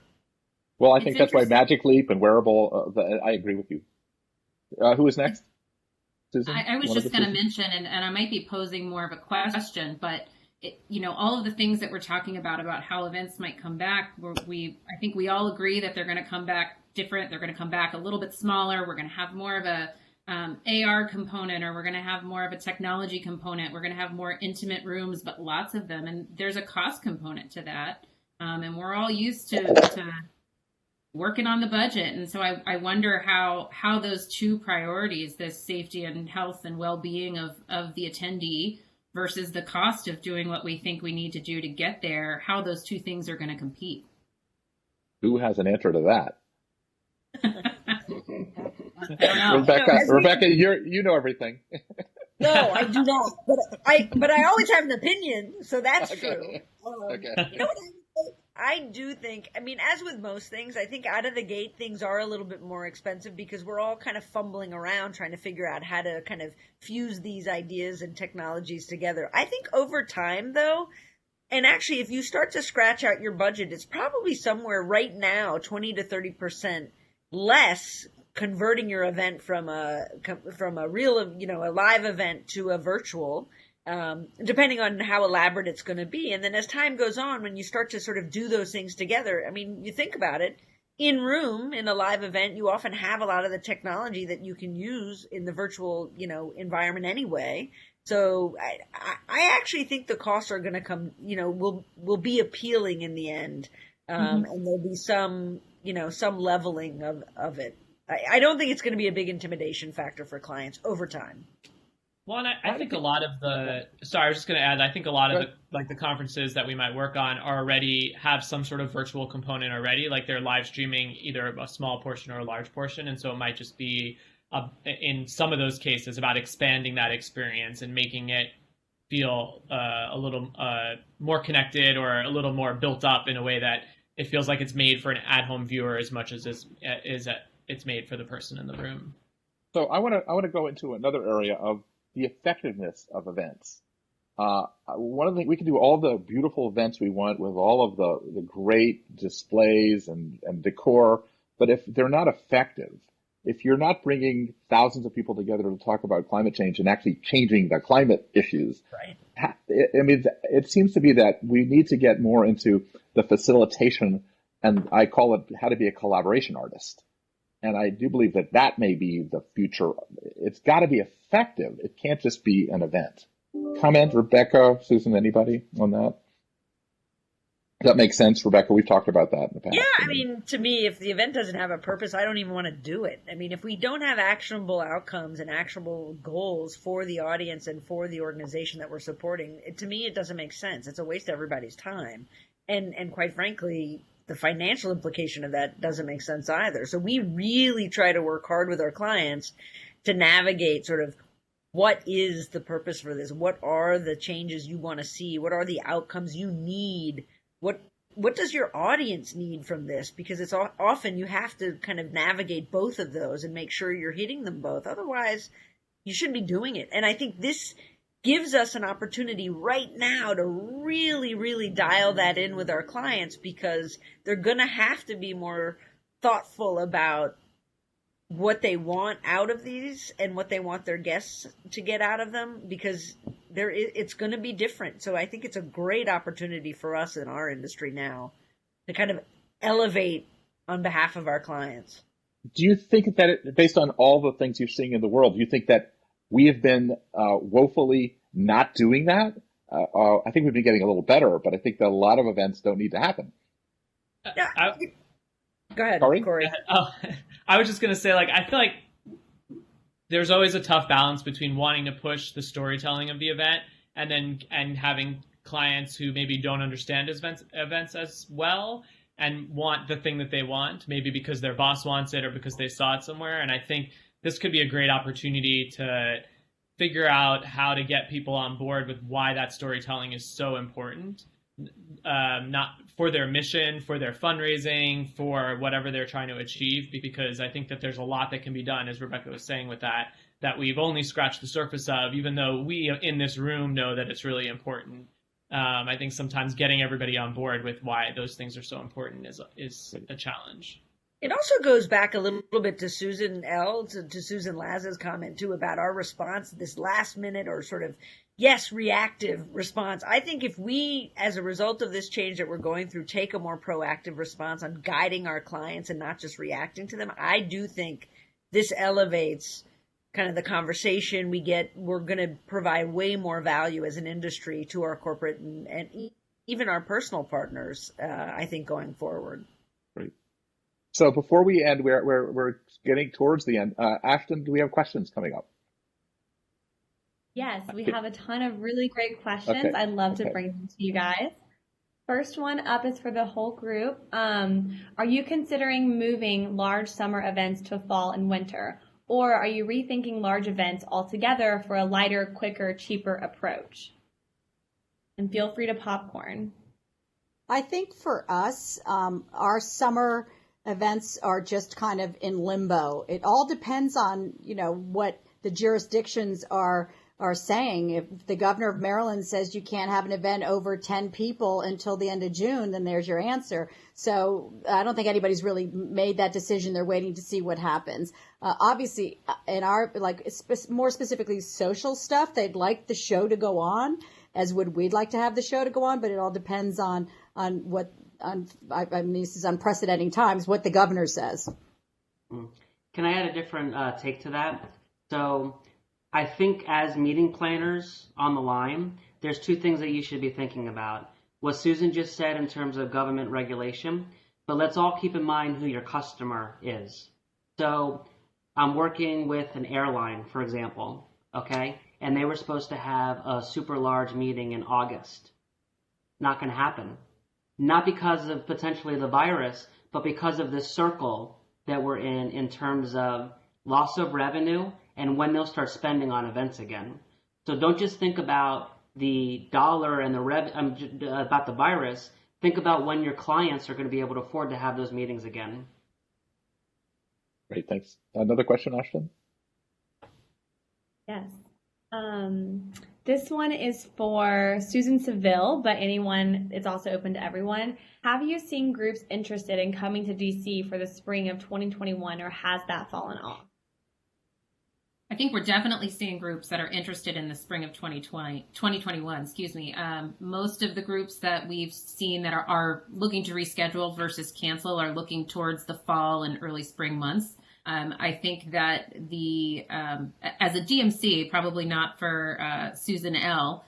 Well, I think that's why Magic Leap and wearable, I agree with you. Who is next? Susan, I was just going to mention, and I might be posing more of a question, but all of the things that we're talking about how events might come back, I think we all agree that they're going to come back different. They're going to come back a little bit smaller. We're going to have more of a AR component, or we're going to have more of a technology component. We're going to have more intimate rooms, but lots of them. And there's a cost component to that. And we're all used to working on the budget. And so I wonder how those two priorities, this safety and health and well-being of the attendee versus the cost of doing what we think we need to do to get there, how those two things are going to compete. Who has an answer to that? I don't know. Rebecca, you know everything. No, I do not. But I always have an opinion, so that's true. Okay. You know what I do think, I mean, as with most things, I think out of the gate, things are a little bit more expensive because we're all kind of fumbling around trying to figure out how to kind of fuse these ideas and technologies together. I think over time, though, and actually, if you start to scratch out your budget, it's probably somewhere right now, 20 to 30% less converting your event from a real, a live event to a virtual, depending on how elaborate it's going to be. And then as time goes on, when you start to sort of do those things together, I mean, you think about it, in a live event, you often have a lot of the technology that you can use in the virtual, environment anyway. So I actually think the costs are going to come, will be appealing in the end. And there'll be some leveling of it. I don't think it's going to be a big intimidation factor for clients over time. Well, and I think a lot of I was just going to add, I think a lot of the conferences that we might work on already have some sort of virtual component already, like they're live streaming either a small portion or a large portion. And so it might just be, in some of those cases, about expanding that experience and making it feel a little more connected or a little more built up in a way that it feels like it's made for an at-home viewer as much as it's made for the person in the room. So I want to go into another area of the effectiveness of events. One of the things, we can do all the beautiful events we want with all of the great displays and decor, but if they're not effective, if you're not bringing thousands of people together to talk about climate change and actually changing the climate issues, right? I mean, it seems to be that we need to get more into the facilitation, and I call it how to be a collaboration artist. And I do believe that may be the future. It's got to be effective. It can't just be an event. Comment, Rebecca, Susan, anybody on that? Does that make sense, Rebecca? We've talked about that in the past. Yeah, I mean, to me, if the event doesn't have a purpose, I don't even want to do it. I mean, if we don't have actionable outcomes and actionable goals for the audience and for the organization that we're supporting, to me, it doesn't make sense. It's a waste of everybody's time. And quite frankly, the financial implication of that doesn't make sense either. So we really try to work hard with our clients to navigate sort of what is the purpose for this? What are the changes you want to see? What are the outcomes you need? What does your audience need from this? Because it's often you have to kind of navigate both of those and make sure you're hitting them both. Otherwise, you shouldn't be doing it. And I think this gives us an opportunity right now to really, really dial that in with our clients, because they're going to have to be more thoughtful about what they want out of these and what they want their guests to get out of them, because it's going to be different. So I think it's a great opportunity for us in our industry now to kind of elevate on behalf of our clients. Do you think that based on all the things you're seeing in the world, do you think that we have been woefully not doing that? I think we've been getting a little better, but I think that a lot of events don't need to happen. Go ahead, Cory. I was just going to say, I feel like there's always a tough balance between wanting to push the storytelling of the event and having clients who maybe don't understand events as well and want the thing that they want, maybe because their boss wants it or because they saw it somewhere. And I think this could be a great opportunity to figure out how to get people on board with why that storytelling is so important, not for their mission, for their fundraising, for whatever they're trying to achieve, because I think that there's a lot that can be done, as Rebecca was saying, with that we've only scratched the surface of, even though we in this room know that it's really important. I think sometimes getting everybody on board with why those things are so important is a challenge. It also goes back a little bit to Susan to Susan Lacz's comment too about our response, this last minute or sort of, reactive response. I think if we, as a result of this change that we're going through, take a more proactive response on guiding our clients and not just reacting to them, I do think this elevates kind of the conversation we get. We're going to provide way more value as an industry to our corporate and even our personal partners, I think, going forward. Great. So before we end, we're getting towards the end. Ashton, do we have questions coming up? Yes, we have a ton of really great questions. Okay. I'd love to bring them to you guys. First one up is for the whole group. Are you considering moving large summer events to fall and winter? Or are you rethinking large events altogether for a lighter, quicker, cheaper approach? And feel free to popcorn. I think for us, our summer events are just kind of in limbo. It all depends on, what the jurisdictions are saying. If the governor of Maryland says you can't have an event over 10 people until the end of June, then there's your answer. So I don't think anybody's really made that decision. They're waiting to see what happens. Obviously, in our, more specifically social stuff, they'd like the show to go on, as would we'd like to have the show to go on, but it all depends on what, I mean, this is unprecedented times, what the governor says. Can I add a different take to that? So I think as meeting planners on the line, there's two things that you should be thinking about. What Susan just said in terms of government regulation, but let's all keep in mind who your customer is. So I'm working with an airline, for example, okay? And they were supposed to have a super large meeting in August. Not going to happen. Not because of potentially the virus, but because of this circle that we're in terms of loss of revenue and when they'll start spending on events again. So don't just think about the dollar and about the virus. Think about when your clients are going to be able to afford to have those meetings again. Great, thanks. Another question, Ashton? Yes. This one is for Susan Saville, but it's also open to everyone. Have you seen groups interested in coming to DC for the spring of 2021, or has that fallen off? I think we're definitely seeing groups that are interested in the spring of 2021, Most of the groups that we've seen that are looking to reschedule versus cancel are looking towards the fall and early spring months. I think that as a DMC, probably not for Susan L.,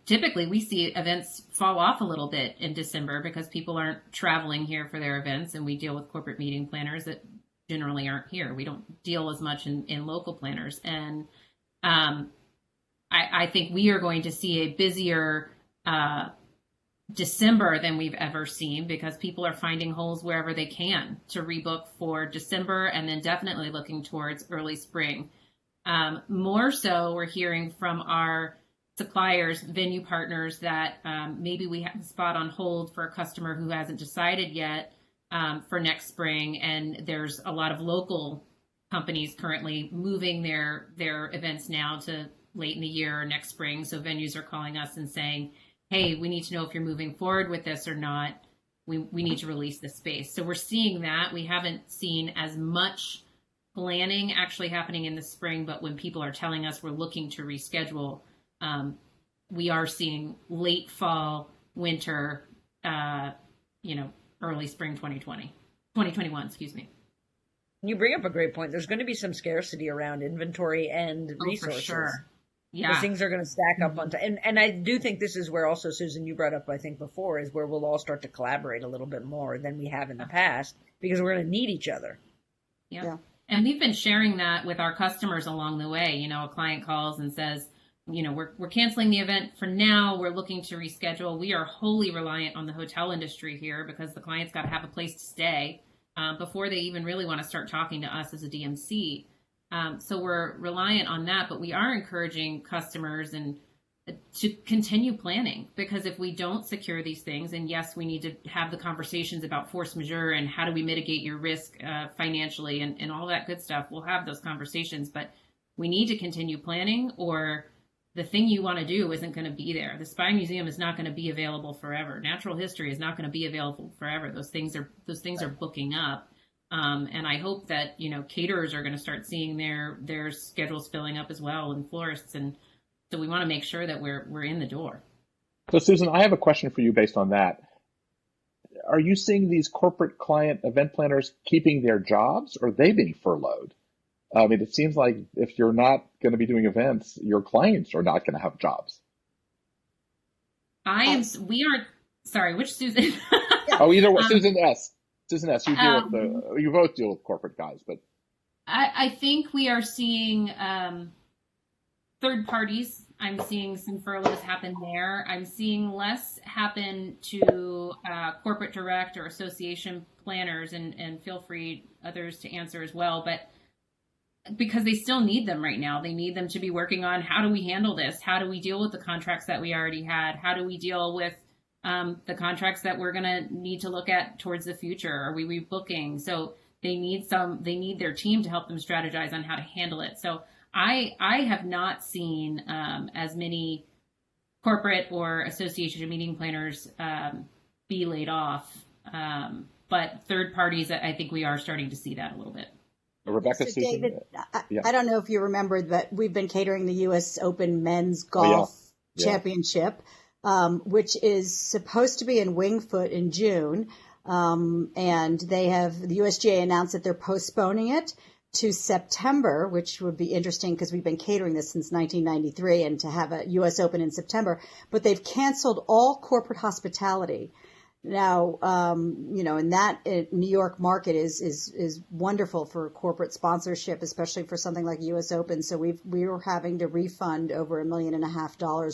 typically we see events fall off a little bit in December because people aren't traveling here for their events, and we deal with corporate meeting planners that generally aren't here. We don't deal as much in local planners. And I think we are going to see a busier December than we've ever seen, because people are finding holes wherever they can to rebook for December, and then definitely looking towards early spring. More so, we're hearing from our suppliers, venue partners, that maybe we have a spot on hold for a customer who hasn't decided yet for next spring, and there's a lot of local companies currently moving their events now to late in the year or next spring. So venues are calling us and saying, hey, we need to know if you're moving forward with this or not. We need to release the space. So we're seeing that. We haven't seen as much planning actually happening in the spring, but when people are telling us we're looking to reschedule, we are seeing late fall, winter, early spring 2021, excuse me. You bring up a great point. There's going to be some scarcity around inventory and resources. For sure. Yeah. Because things are going to stack up on time. And I do think this is where also, Susan, you brought up, I think before, is where we'll all start to collaborate a little bit more than we have in the past, because we're going to need each other. Yeah. And we've been sharing that with our customers along the way. A client calls and says, we're canceling the event for now. We're looking to reschedule. We are wholly reliant on the hotel industry here, because the client's got to have a place to stay before they even really want to start talking to us as a DMC. So we're reliant on that, but we are encouraging customers to continue planning, because if we don't secure these things, and yes, we need to have the conversations about force majeure and how do we mitigate your risk financially and all that good stuff. We'll have those conversations, but we need to continue planning, or the thing you want to do isn't going to be there. The Spy Museum is not going to be available forever. Natural history is not going to be available forever. Those things are booking up. And I hope that, caterers are going to start seeing their schedules filling up as well, and florists. And so we want to make sure that we're in the door. So Susan, I have a question for you based on that. Are you seeing these corporate client event planners keeping their jobs, or are they being furloughed? I mean, it seems like if you're not going to be doing events, your clients are not going to have jobs. Sorry, which Susan? Either way, Susan S. Susan S., you both deal with corporate guys, but I think we are seeing third parties. I'm seeing some furloughs happen there. I'm seeing less happen to corporate direct or association planners, and feel free others to answer as well. But because they still need them right now, they need them to be working on, how do we handle this? How do we deal with the contracts that we already had? How do we deal with the contracts that we're going to need to look at towards the future? Are we rebooking? So they need their team to help them strategize on how to handle it. So I have not seen as many corporate or association meeting planners be laid off. But third parties, I think we are starting to see that a little bit. Rebecca, so Susan, David, I don't know if you remember that we've been catering the U.S. Open Men's Golf Championship, which is supposed to be in Wingfoot in June. And the USGA announced that they're postponing it to September, which would be interesting because we've been catering this since 1993, and to have a U.S. Open in September. But they've canceled all corporate hospitality. Now, and that New York market is wonderful for corporate sponsorship, especially for something like U.S. Open. So we were having to refund over $1.5 million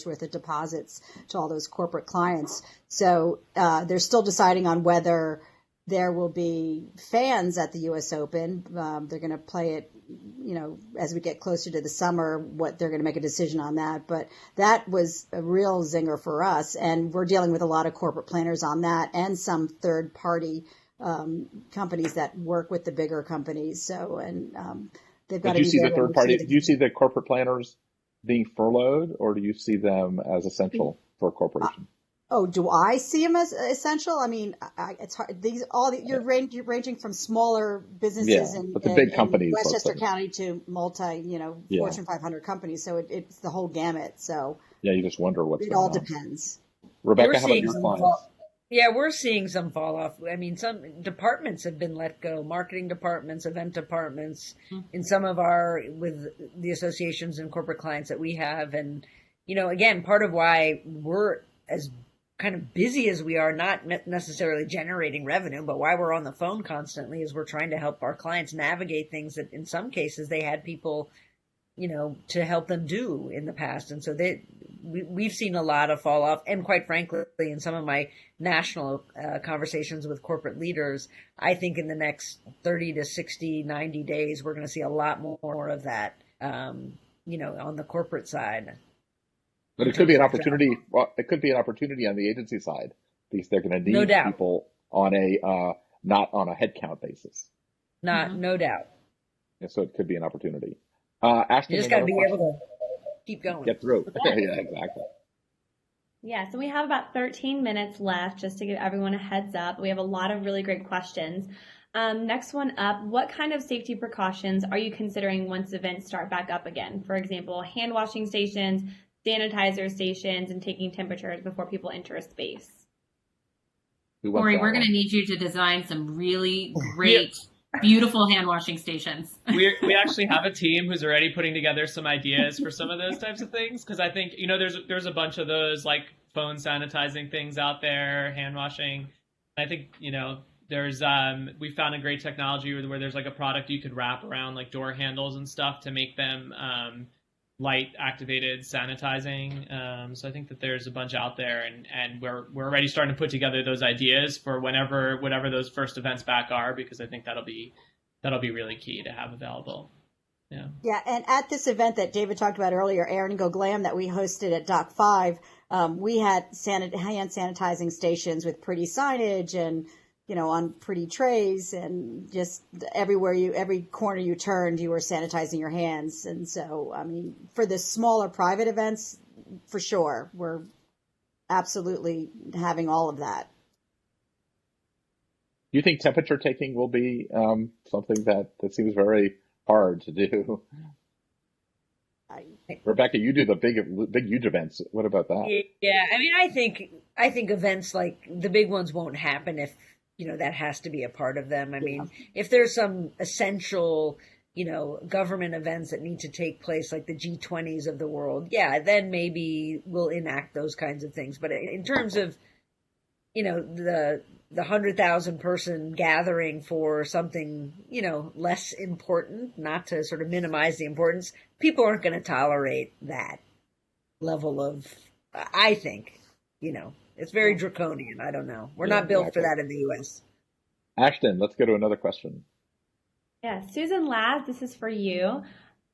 worth of deposits to all those corporate clients. So they're still deciding on whether there will be fans at the U.S. Open. They're going to play it, as we get closer to the summer, what they're going to make a decision on that. But that was a real zinger for us. And we're dealing with a lot of corporate planners on that, and some third party companies that work with the bigger companies. So, they've got to be. Do you see the third party? Do you see the corporate planners being furloughed, or do you see them as essential for a corporation? Oh, do I see them as essential? I mean, it's hard. You're ranging from smaller businesses and the big companies, Westchester County, to Fortune 500 companies. So it's the whole gamut. So you just wonder what's going on. It all depends. Rebecca, how about your clients? We're seeing some fall off. I mean, some departments have been let go, marketing departments, event departments, in some of with the associations and corporate clients that we have. And, again, part of why we're as kind of busy as we are, not necessarily generating revenue, but why we're on the phone constantly is we're trying to help our clients navigate things that in some cases they had people, to help them do in the past. And so we've seen a lot of fall off. And quite frankly, in some of my national conversations with corporate leaders, I think in the next 30 to 60, 90 days, we're going to see a lot more of that, on the corporate side. But it could be an opportunity. Well, it could be an opportunity on the agency side, because they're going to need people on not on a headcount basis. No doubt. Yeah, so it could be an opportunity. Ashton, you just got to be able to keep going. Get through. Yeah, exactly. Yeah, so we have about 13 minutes left, just to give everyone a heads up. We have a lot of really great questions. Next one up, what kind of safety precautions are you considering once events start back up again? For example, hand washing stations, sanitizer stations, and taking temperatures before people enter a space. Cory, we're going to need you to design some really great, beautiful hand washing stations. We actually have a team who's already putting together some ideas for some of those types of things, because I think there's a bunch of those, like phone sanitizing things out there, hand washing. I think there's we found a great technology where there's like a product you could wrap around like door handles and stuff to make them light activated sanitizing. So I think that there's a bunch out there, and we're already starting to put together those ideas for whatever those first events back are, because I think that'll be really key to have available. Yeah, and at this event that David talked about earlier, Aaron Go Glam, that we hosted at Dock 5, we had hand sanitizing stations with pretty signage and on pretty trays, and just every corner you turned, you were sanitizing your hands. And so, I mean, for the smaller private events, for sure, we're absolutely having all of that. Do you think temperature taking will be something that seems very hard to do? Rebecca, you do the big huge events. What about that? Yeah, I mean, I think events like the big ones won't happen if that has to be a part of them. I mean, if there's some essential, government events that need to take place, like the G20s of the world, then maybe we'll enact those kinds of things. But in terms of, the the 100,000 person gathering for something, less important, not to sort of minimize the importance, people aren't going to tolerate that level of, I think, it's very draconian. I don't know. We're not built for that in the U.S. Ashton, let's go to another question. Yeah, Susan Lacz, this is for you.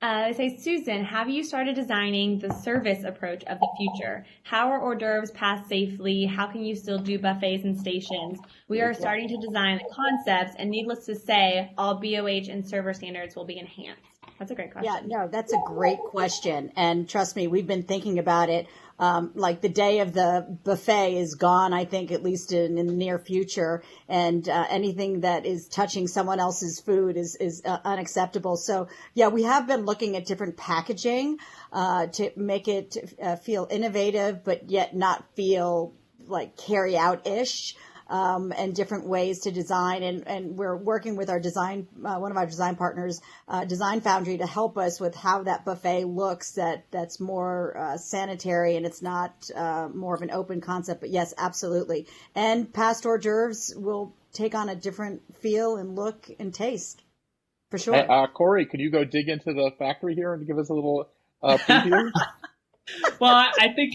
They say, Susan, have you started designing the service approach of the future? How are hors d'oeuvres passed safely? How can you still do buffets and stations? We are starting to design the concepts, and needless to say, all BOH and server standards will be enhanced. That's a great question. Yeah, no, that's a great question. And trust me, we've been thinking about it. Like the day of the buffet is gone, I think, at least in the near future. And anything that is touching someone else's food is unacceptable. So, yeah, we have been looking at different packaging to make it feel innovative, but yet not feel like carry out-ish. And different ways to design. And we're working with our design, one of our design partners, Design Foundry, to help us with how that buffet looks that's more sanitary and it's not more of an open concept. But yes, absolutely. And past hors d'oeuvres will take on a different feel and look and taste, for sure. Hey, Cory, could you go dig into the factory here and give us a little preview? Well, I think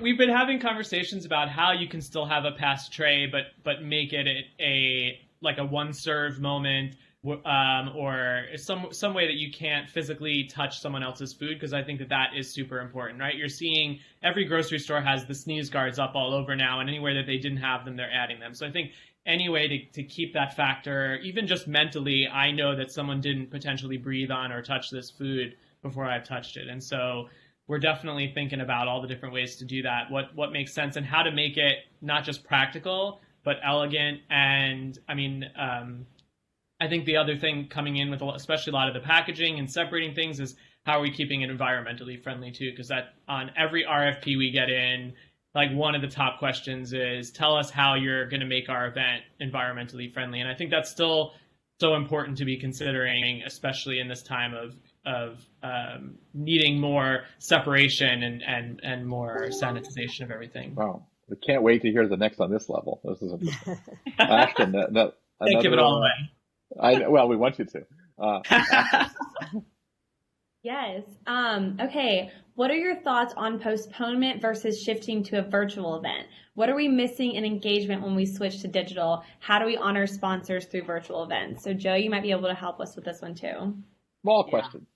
we've been having conversations about how you can still have a past tray, but make it a one serve moment, or some way that you can't physically touch someone else's food, because I think that is super important, right? You're seeing every grocery store has the sneeze guards up all over now, and anywhere that they didn't have them, they're adding them. So I think any way to keep that factor, even just mentally, I know that someone didn't potentially breathe on or touch this food before I've touched it. And so we're definitely thinking about all the different ways to do that, what makes sense, and how to make it not just practical, but elegant. And I mean, I think the other thing coming in with especially a lot of the packaging and separating things is how are we keeping it environmentally friendly too? Because that on every RFP we get in, like one of the top questions is, tell us how you're going to make our event environmentally friendly. And I think that's still so important to be considering, especially in this time of needing more separation and more sanitization of everything. Wow. We can't wait to hear the next on this level. This is interesting. Ashton, Can't give it all away. Well, we want you to. Yes. Okay. What are your thoughts on postponement versus shifting to a virtual event? What are we missing in engagement when we switch to digital? How do we honor sponsors through virtual events? So, Joe, you might be able to help us with this one too. Small question.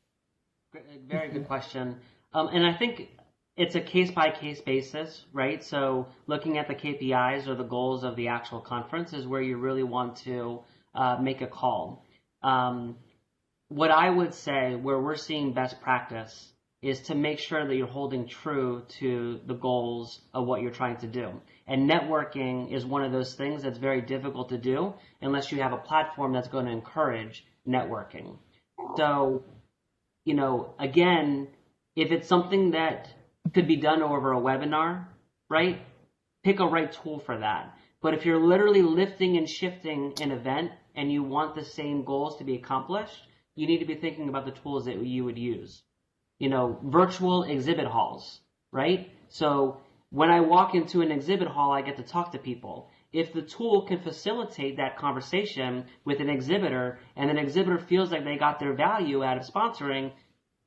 Very good question. And I think it's a case-by-case basis, right? So looking at the KPIs or the goals of the actual conference is where you really want to make a call. What I would say where we're seeing best practice is to make sure that you're holding true to the goals of what you're trying to do. And networking is one of those things that's very difficult to do unless you have a platform that's going to encourage networking. So, again, if it's something that could be done over a webinar, right? Pick a right tool for that. But if you're literally lifting and shifting an event and you want the same goals to be accomplished, you need to be thinking about the tools that you would use. Virtual exhibit halls, right? So when I walk into an exhibit hall, I get to talk to people. If the tool can facilitate that conversation with an exhibitor and an exhibitor feels like they got their value out of sponsoring,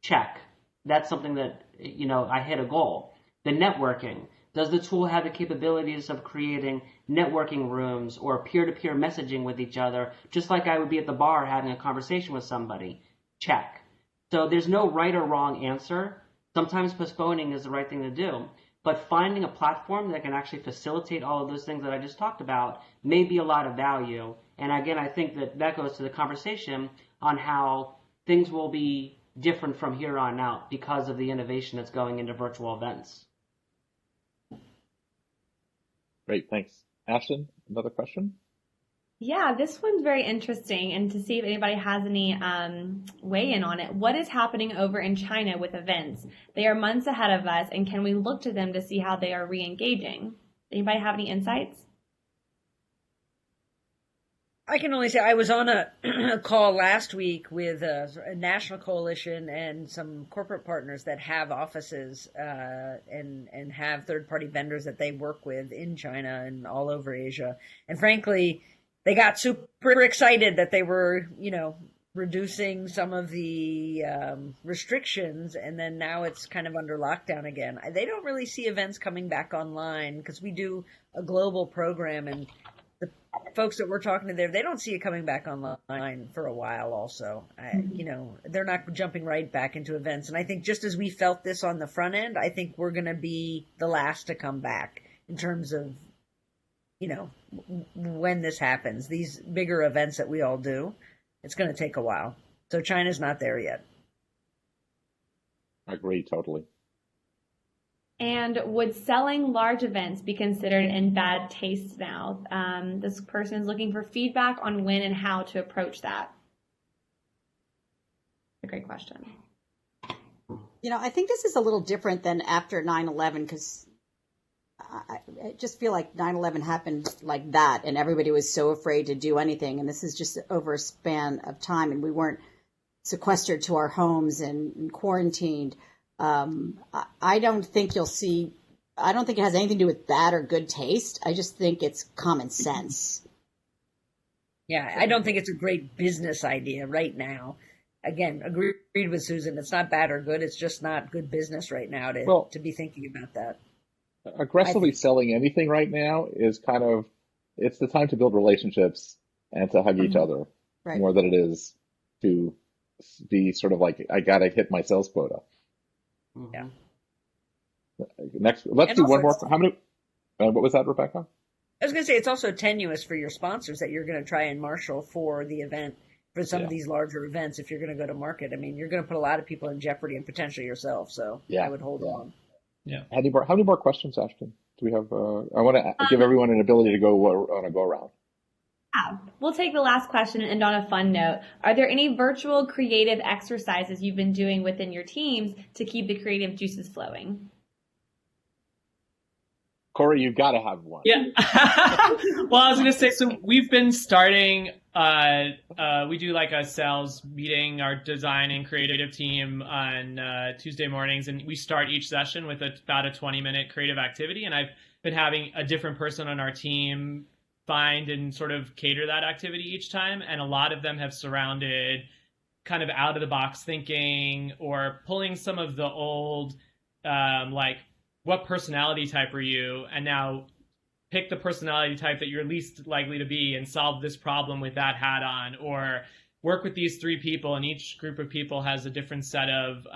check. That's something that, I hit a goal. The networking. Does the tool have the capabilities of creating networking rooms or peer-to-peer messaging with each other, just like I would be at the bar having a conversation with somebody? Check. So there's no right or wrong answer. Sometimes postponing is the right thing to do. But finding a platform that can actually facilitate all of those things that I just talked about may be a lot of value. And again, I think that goes to the conversation on how things will be different from here on out because of the innovation that's going into virtual events. Great, thanks. Ashton, another question? Yeah, this one's very interesting, and to see if anybody has any weigh-in on it. What is happening over in China with events? They are months ahead of us, and can we look to them to see how they are re-engaging? Anybody have any insights? I can only say I was on a call last week with a national coalition and some corporate partners that have offices and have third-party vendors that they work with in China and all over Asia. And frankly, they got super excited that they were, reducing some of the restrictions, and then now it's kind of under lockdown again. They don't really see events coming back online because we do a global program, and the folks that we're talking to there, they don't see it coming back online for a while also. They're not jumping right back into events. And I think just as we felt this on the front end, I think we're going to be the last to come back in terms of, when this happens. These bigger events that we all do, it's going to take a while. So China's not there yet. I agree totally. And would selling large events be considered in bad taste now? This person is looking for feedback on when and how to approach that. A great question. I think this is a little different than after 9/11 because I just feel like 9/11 happened like that and everybody was so afraid to do anything. And this is just over a span of time and we weren't sequestered to our homes and quarantined. I don't think you'll see, I don't think it has anything to do with bad or good taste. I just think it's common sense. Yeah, I don't think it's a great business idea right now. Again, agreed with Susan. It's not bad or good. It's just not good business right now to be thinking about that. Aggressively selling anything right now is it's the time to build relationships and to hug each other more than it is to be sort of like, I got to hit my sales quota. Yeah. Next, let's do one more. How many? What was that, Rebecca? I was going to say it's also tenuous for your sponsors that you're going to try and marshal for the event, for some of these larger events. If you're going to go to market, I mean, you're going to put a lot of people in jeopardy and potentially yourself. So I would hold on. Yeah. How many more questions, Ashton? Do we have? I want to give everyone an ability to go on a go around. We'll take the last question and end on a fun note. Are there any virtual creative exercises you've been doing within your teams to keep the creative juices flowing? Cory, you've got to have one. Yeah. Well, I was going to say, so we've been starting, we do like a sales meeting, our design and creative team on Tuesday mornings, and we start each session with about a 20-minute creative activity. And I've been having a different person on our team find and sort of cater that activity each time. And a lot of them have surrounded kind of out of the box thinking or pulling some of the old, like, what personality type are you? And now pick the personality type that you're least likely to be and solve this problem with that hat on, or work with these three people, and each group of people has a different set of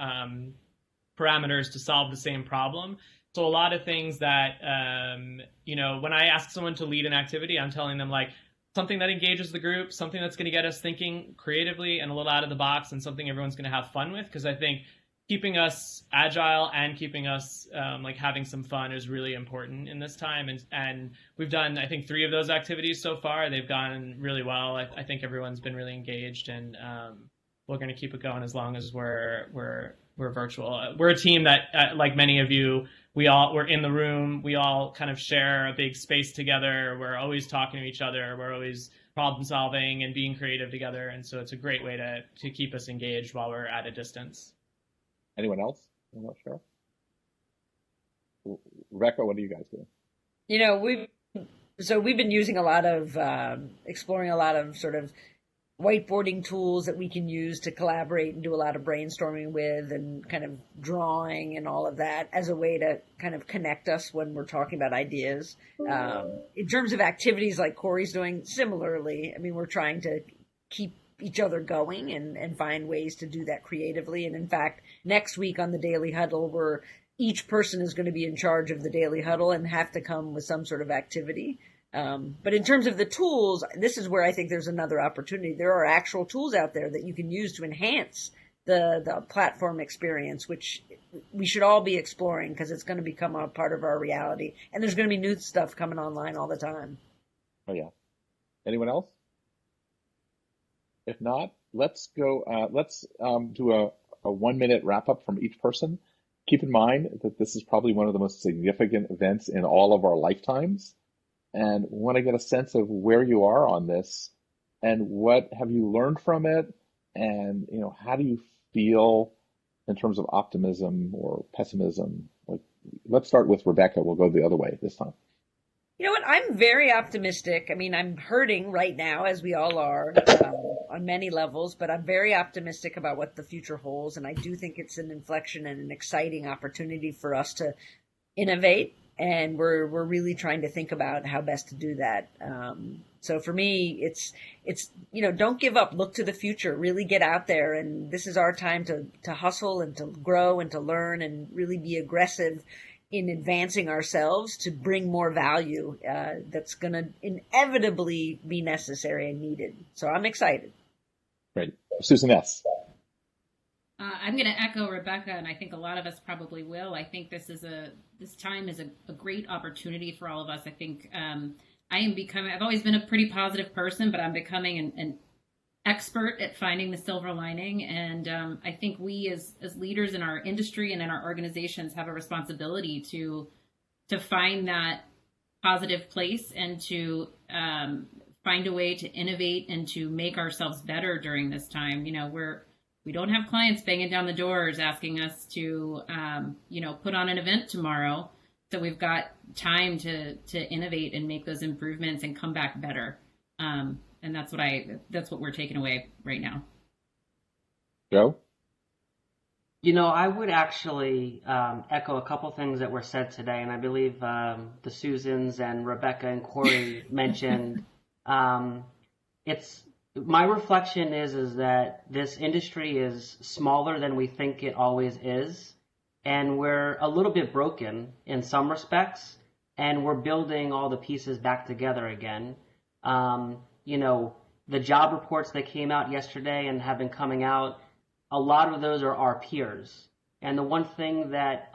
parameters to solve the same problem. So a lot of things that, when I ask someone to lead an activity, I'm telling them like something that engages the group, something that's going to get us thinking creatively and a little out of the box, and something everyone's going to have fun with. Because I think keeping us agile and keeping us having some fun is really important in this time. And we've done, I think, 3 of those activities so far. They've gone really well. I think everyone's been really engaged, and we're going to keep it going as long as we're virtual. We're a team that, like many of you, we're in the room. We all kind of share a big space together. We're always talking to each other. We're always problem solving and being creative together. And so it's a great way to keep us engaged while we're at a distance. Anyone else? Anyone else share? Rebecca, what are you guys doing? We've been using a lot of, exploring a lot of sort of whiteboarding tools that we can use to collaborate and do a lot of brainstorming with, and kind of drawing and all of that as a way to kind of connect us when we're talking about ideas. In terms of activities like Cory's doing, similarly, I mean, we're trying to keep each other going and find ways to do that creatively. And in fact, next week on the Daily Huddle, where each person is going to be in charge of the Daily Huddle and have to come with some sort of activity. But in terms of the tools, this is where I think there's another opportunity. There are actual tools out there that you can use to enhance the platform experience, which we should all be exploring because it's going to become a part of our reality. And there's going to be new stuff coming online all the time. Oh, yeah. Anyone else? If not, let's go. Let's do a 1-minute wrap up from each person. Keep in mind that this is probably one of the most significant events in all of our lifetimes, and want to get a sense of where you are on this. and what have you learned from it? And, how do you feel in terms of optimism or pessimism? Like, let's start with Rebecca. We'll go the other way this time. You know what? I'm very optimistic. I mean, I'm hurting right now, as we all are, on many levels, but I'm very optimistic about what the future holds. And I do think it's an inflection and an exciting opportunity for us to innovate. And we're really trying to think about how best to do that. So for me, it's don't give up. Look to the future. Really get out there. And this is our time to hustle and to grow and to learn and really be aggressive in advancing ourselves to bring more value that's going to inevitably be necessary and needed. So I'm excited. Great. Susan S. I'm going to echo Rebecca, and I think a lot of us probably will. I think this time is a great opportunity for all of us. I think I've always been a pretty positive person, but I'm becoming an expert at finding the silver lining. And I think we as leaders in our industry and in our organizations have a responsibility to find that positive place and to find a way to innovate and to make ourselves better during this time. We don't have clients banging down the doors asking us to, put on an event tomorrow. So we've got time to innovate and make those improvements and come back better. And that's what we're taking away right now. Joe? I would actually echo a couple things that were said today, and I believe the Susans and Rebecca and Cory mentioned. My reflection is that this industry is smaller than we think it always is, and we're a little bit broken in some respects, and we're building all the pieces back together again. The job reports that came out yesterday and have been coming out, a lot of those are our peers. And the one thing that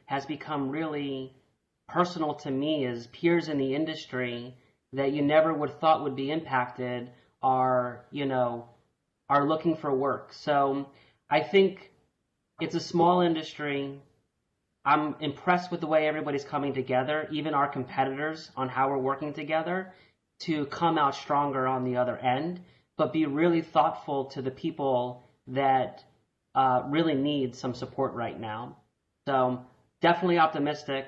has become really personal to me is peers in the industry that you never would have thought would be impacted are looking for work. So I think it's a small industry. I'm impressed with the way everybody's coming together, even our competitors, on how we're working together to come out stronger on the other end, but be really thoughtful to the people that really need some support right now. So definitely optimistic,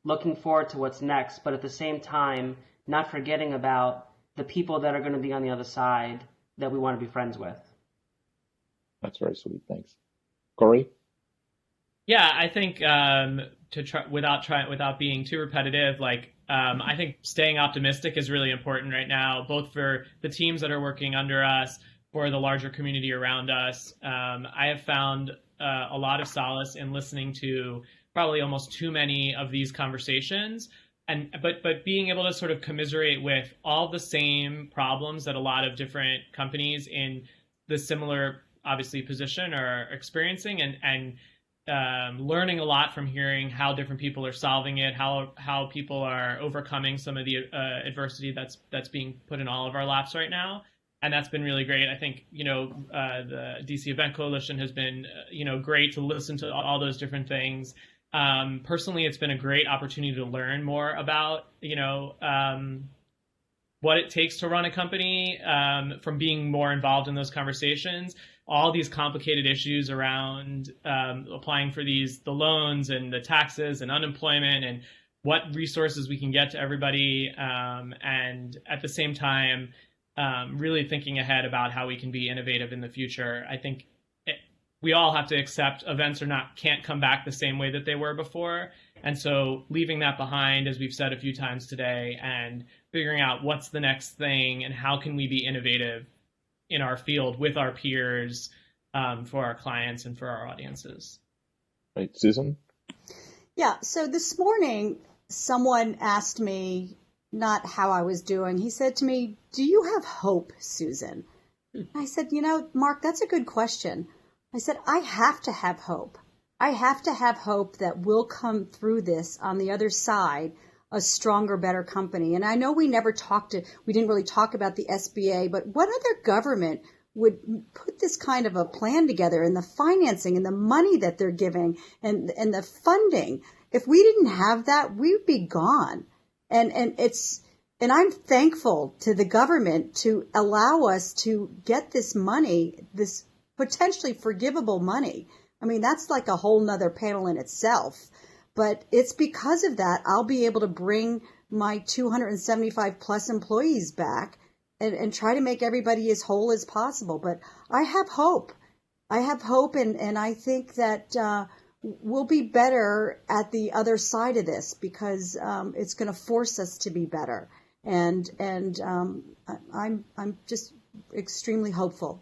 looking forward to what's next, but at the same time, not forgetting about the people that are going to be on the other side that we want to be friends with. That's very sweet. Thanks. Cory? Yeah, I think without being too repetitive, I think staying optimistic is really important right now, both for the teams that are working under us, for the larger community around us. I have found a lot of solace in listening to probably almost too many of these conversations, but being able to sort of commiserate with all the same problems that a lot of different companies in the similar, obviously, position are experiencing, and learning a lot from hearing how different people are solving it, how people are overcoming some of the adversity that's being put in all of our laps right now. And that's been really great. I think, the DC Event Coalition has been, great to listen to all those different things. Personally, it's been a great opportunity to learn more about, what it takes to run a company, from being more involved in those conversations, all these complicated issues around applying for the loans and the taxes and unemployment and what resources we can get to everybody. And at the same time, really thinking ahead about how we can be innovative in the future. I think we all have to accept events can't come back the same way that they were before. And so leaving that behind, as we've said a few times today, and figuring out what's the next thing and how can we be innovative in our field with our peers, for our clients and for our audiences. Right. Susan? Yeah. So this morning, someone asked me not how I was doing. He said to me, "Do you have hope, Susan?" I said, Mark, that's a good question. I said, I have to have hope. I have to have hope that we'll come through this on the other side a stronger, better company. And I know we didn't really talk about the SBA, but what other government would put this kind of a plan together, and the financing and the money that they're giving and the funding? If we didn't have that, we'd be gone. And it's, And I'm thankful to the government to allow us to get this money, this potentially forgivable money. I mean, that's like a whole nother panel in itself. But it's because of that I'll be able to bring my 275 plus employees back and try to make everybody as whole as possible. But I have hope. And I think that we'll be better at the other side of this because it's going to force us to be better. And I'm just extremely hopeful.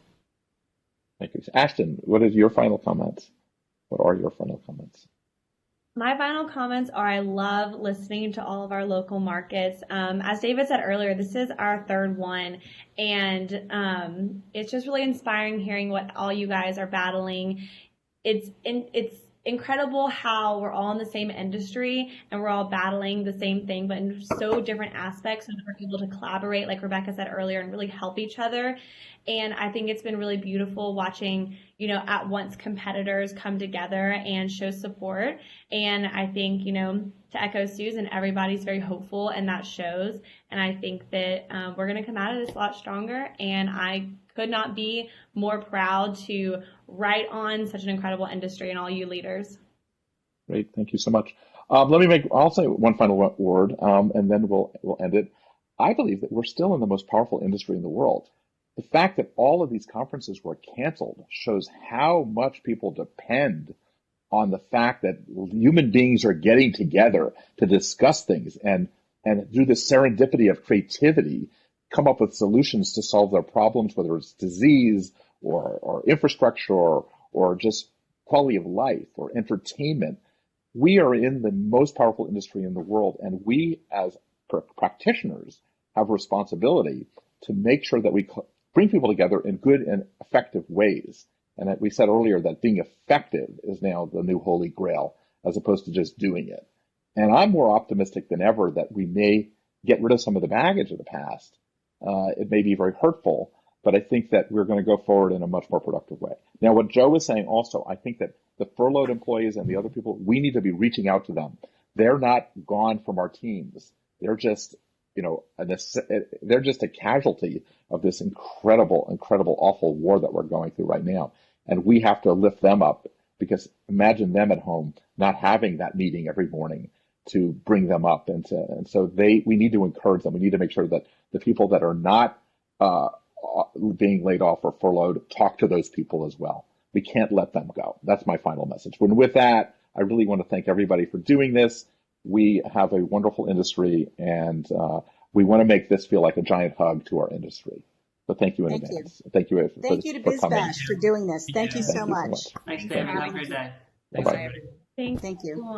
Thank you. Ashton, what is your final comments? What are your final comments? My final comments are I love listening to all of our local markets. As David said earlier, this is our third one, and it's just really inspiring hearing what all you guys are battling. It's incredible how we're all in the same industry and we're all battling the same thing, but in so different aspects, and we're able to collaborate, like Rebecca said earlier, and really help each other. And I think it's been really beautiful watching, at once competitors come together and show support. And I think, to echo Susan, everybody's very hopeful, and that shows. And I think that we're going to come out of this a lot stronger. And I could not be more proud to write on such an incredible industry and all you leaders. Great, thank you so much. I'll say one final word, and then we'll end it. I believe that we're still in the most powerful industry in the world. The fact that all of these conferences were canceled shows how much people depend on the fact that human beings are getting together to discuss things and through the serendipity of creativity, come up with solutions to solve their problems, whether it's disease or infrastructure or just quality of life or entertainment. We are in the most powerful industry in the world, and we as practitioners have a responsibility to make sure that we bring people together in good and effective ways. And that we said earlier that being effective is now the new holy grail, as opposed to just doing it. And I'm more optimistic than ever that we may get rid of some of the baggage of the past. It may be very hurtful, but I think that we're going to go forward in a much more productive way. Now, what Joe was saying also, I think that the furloughed employees and the other people, we need to be reaching out to them. They're not gone from our teams. They're just, they're just a casualty of this incredible, awful war that we're going through right now. And we have to lift them up, because imagine them at home not having that meeting every morning to bring them up. And so we need to encourage them. We need to make sure that the people that are not being laid off or furloughed talk to those people as well. We can't let them go. That's my final message. And with that, I really want to thank everybody for doing this. We have a wonderful industry, and we want to make this feel like a giant hug to our industry. So thank you in advance. Thank you. Thank you to BizBash for doing this. Thank you so much. Thanks, David. Have a great day. Bye-bye. Thanks. Thank you.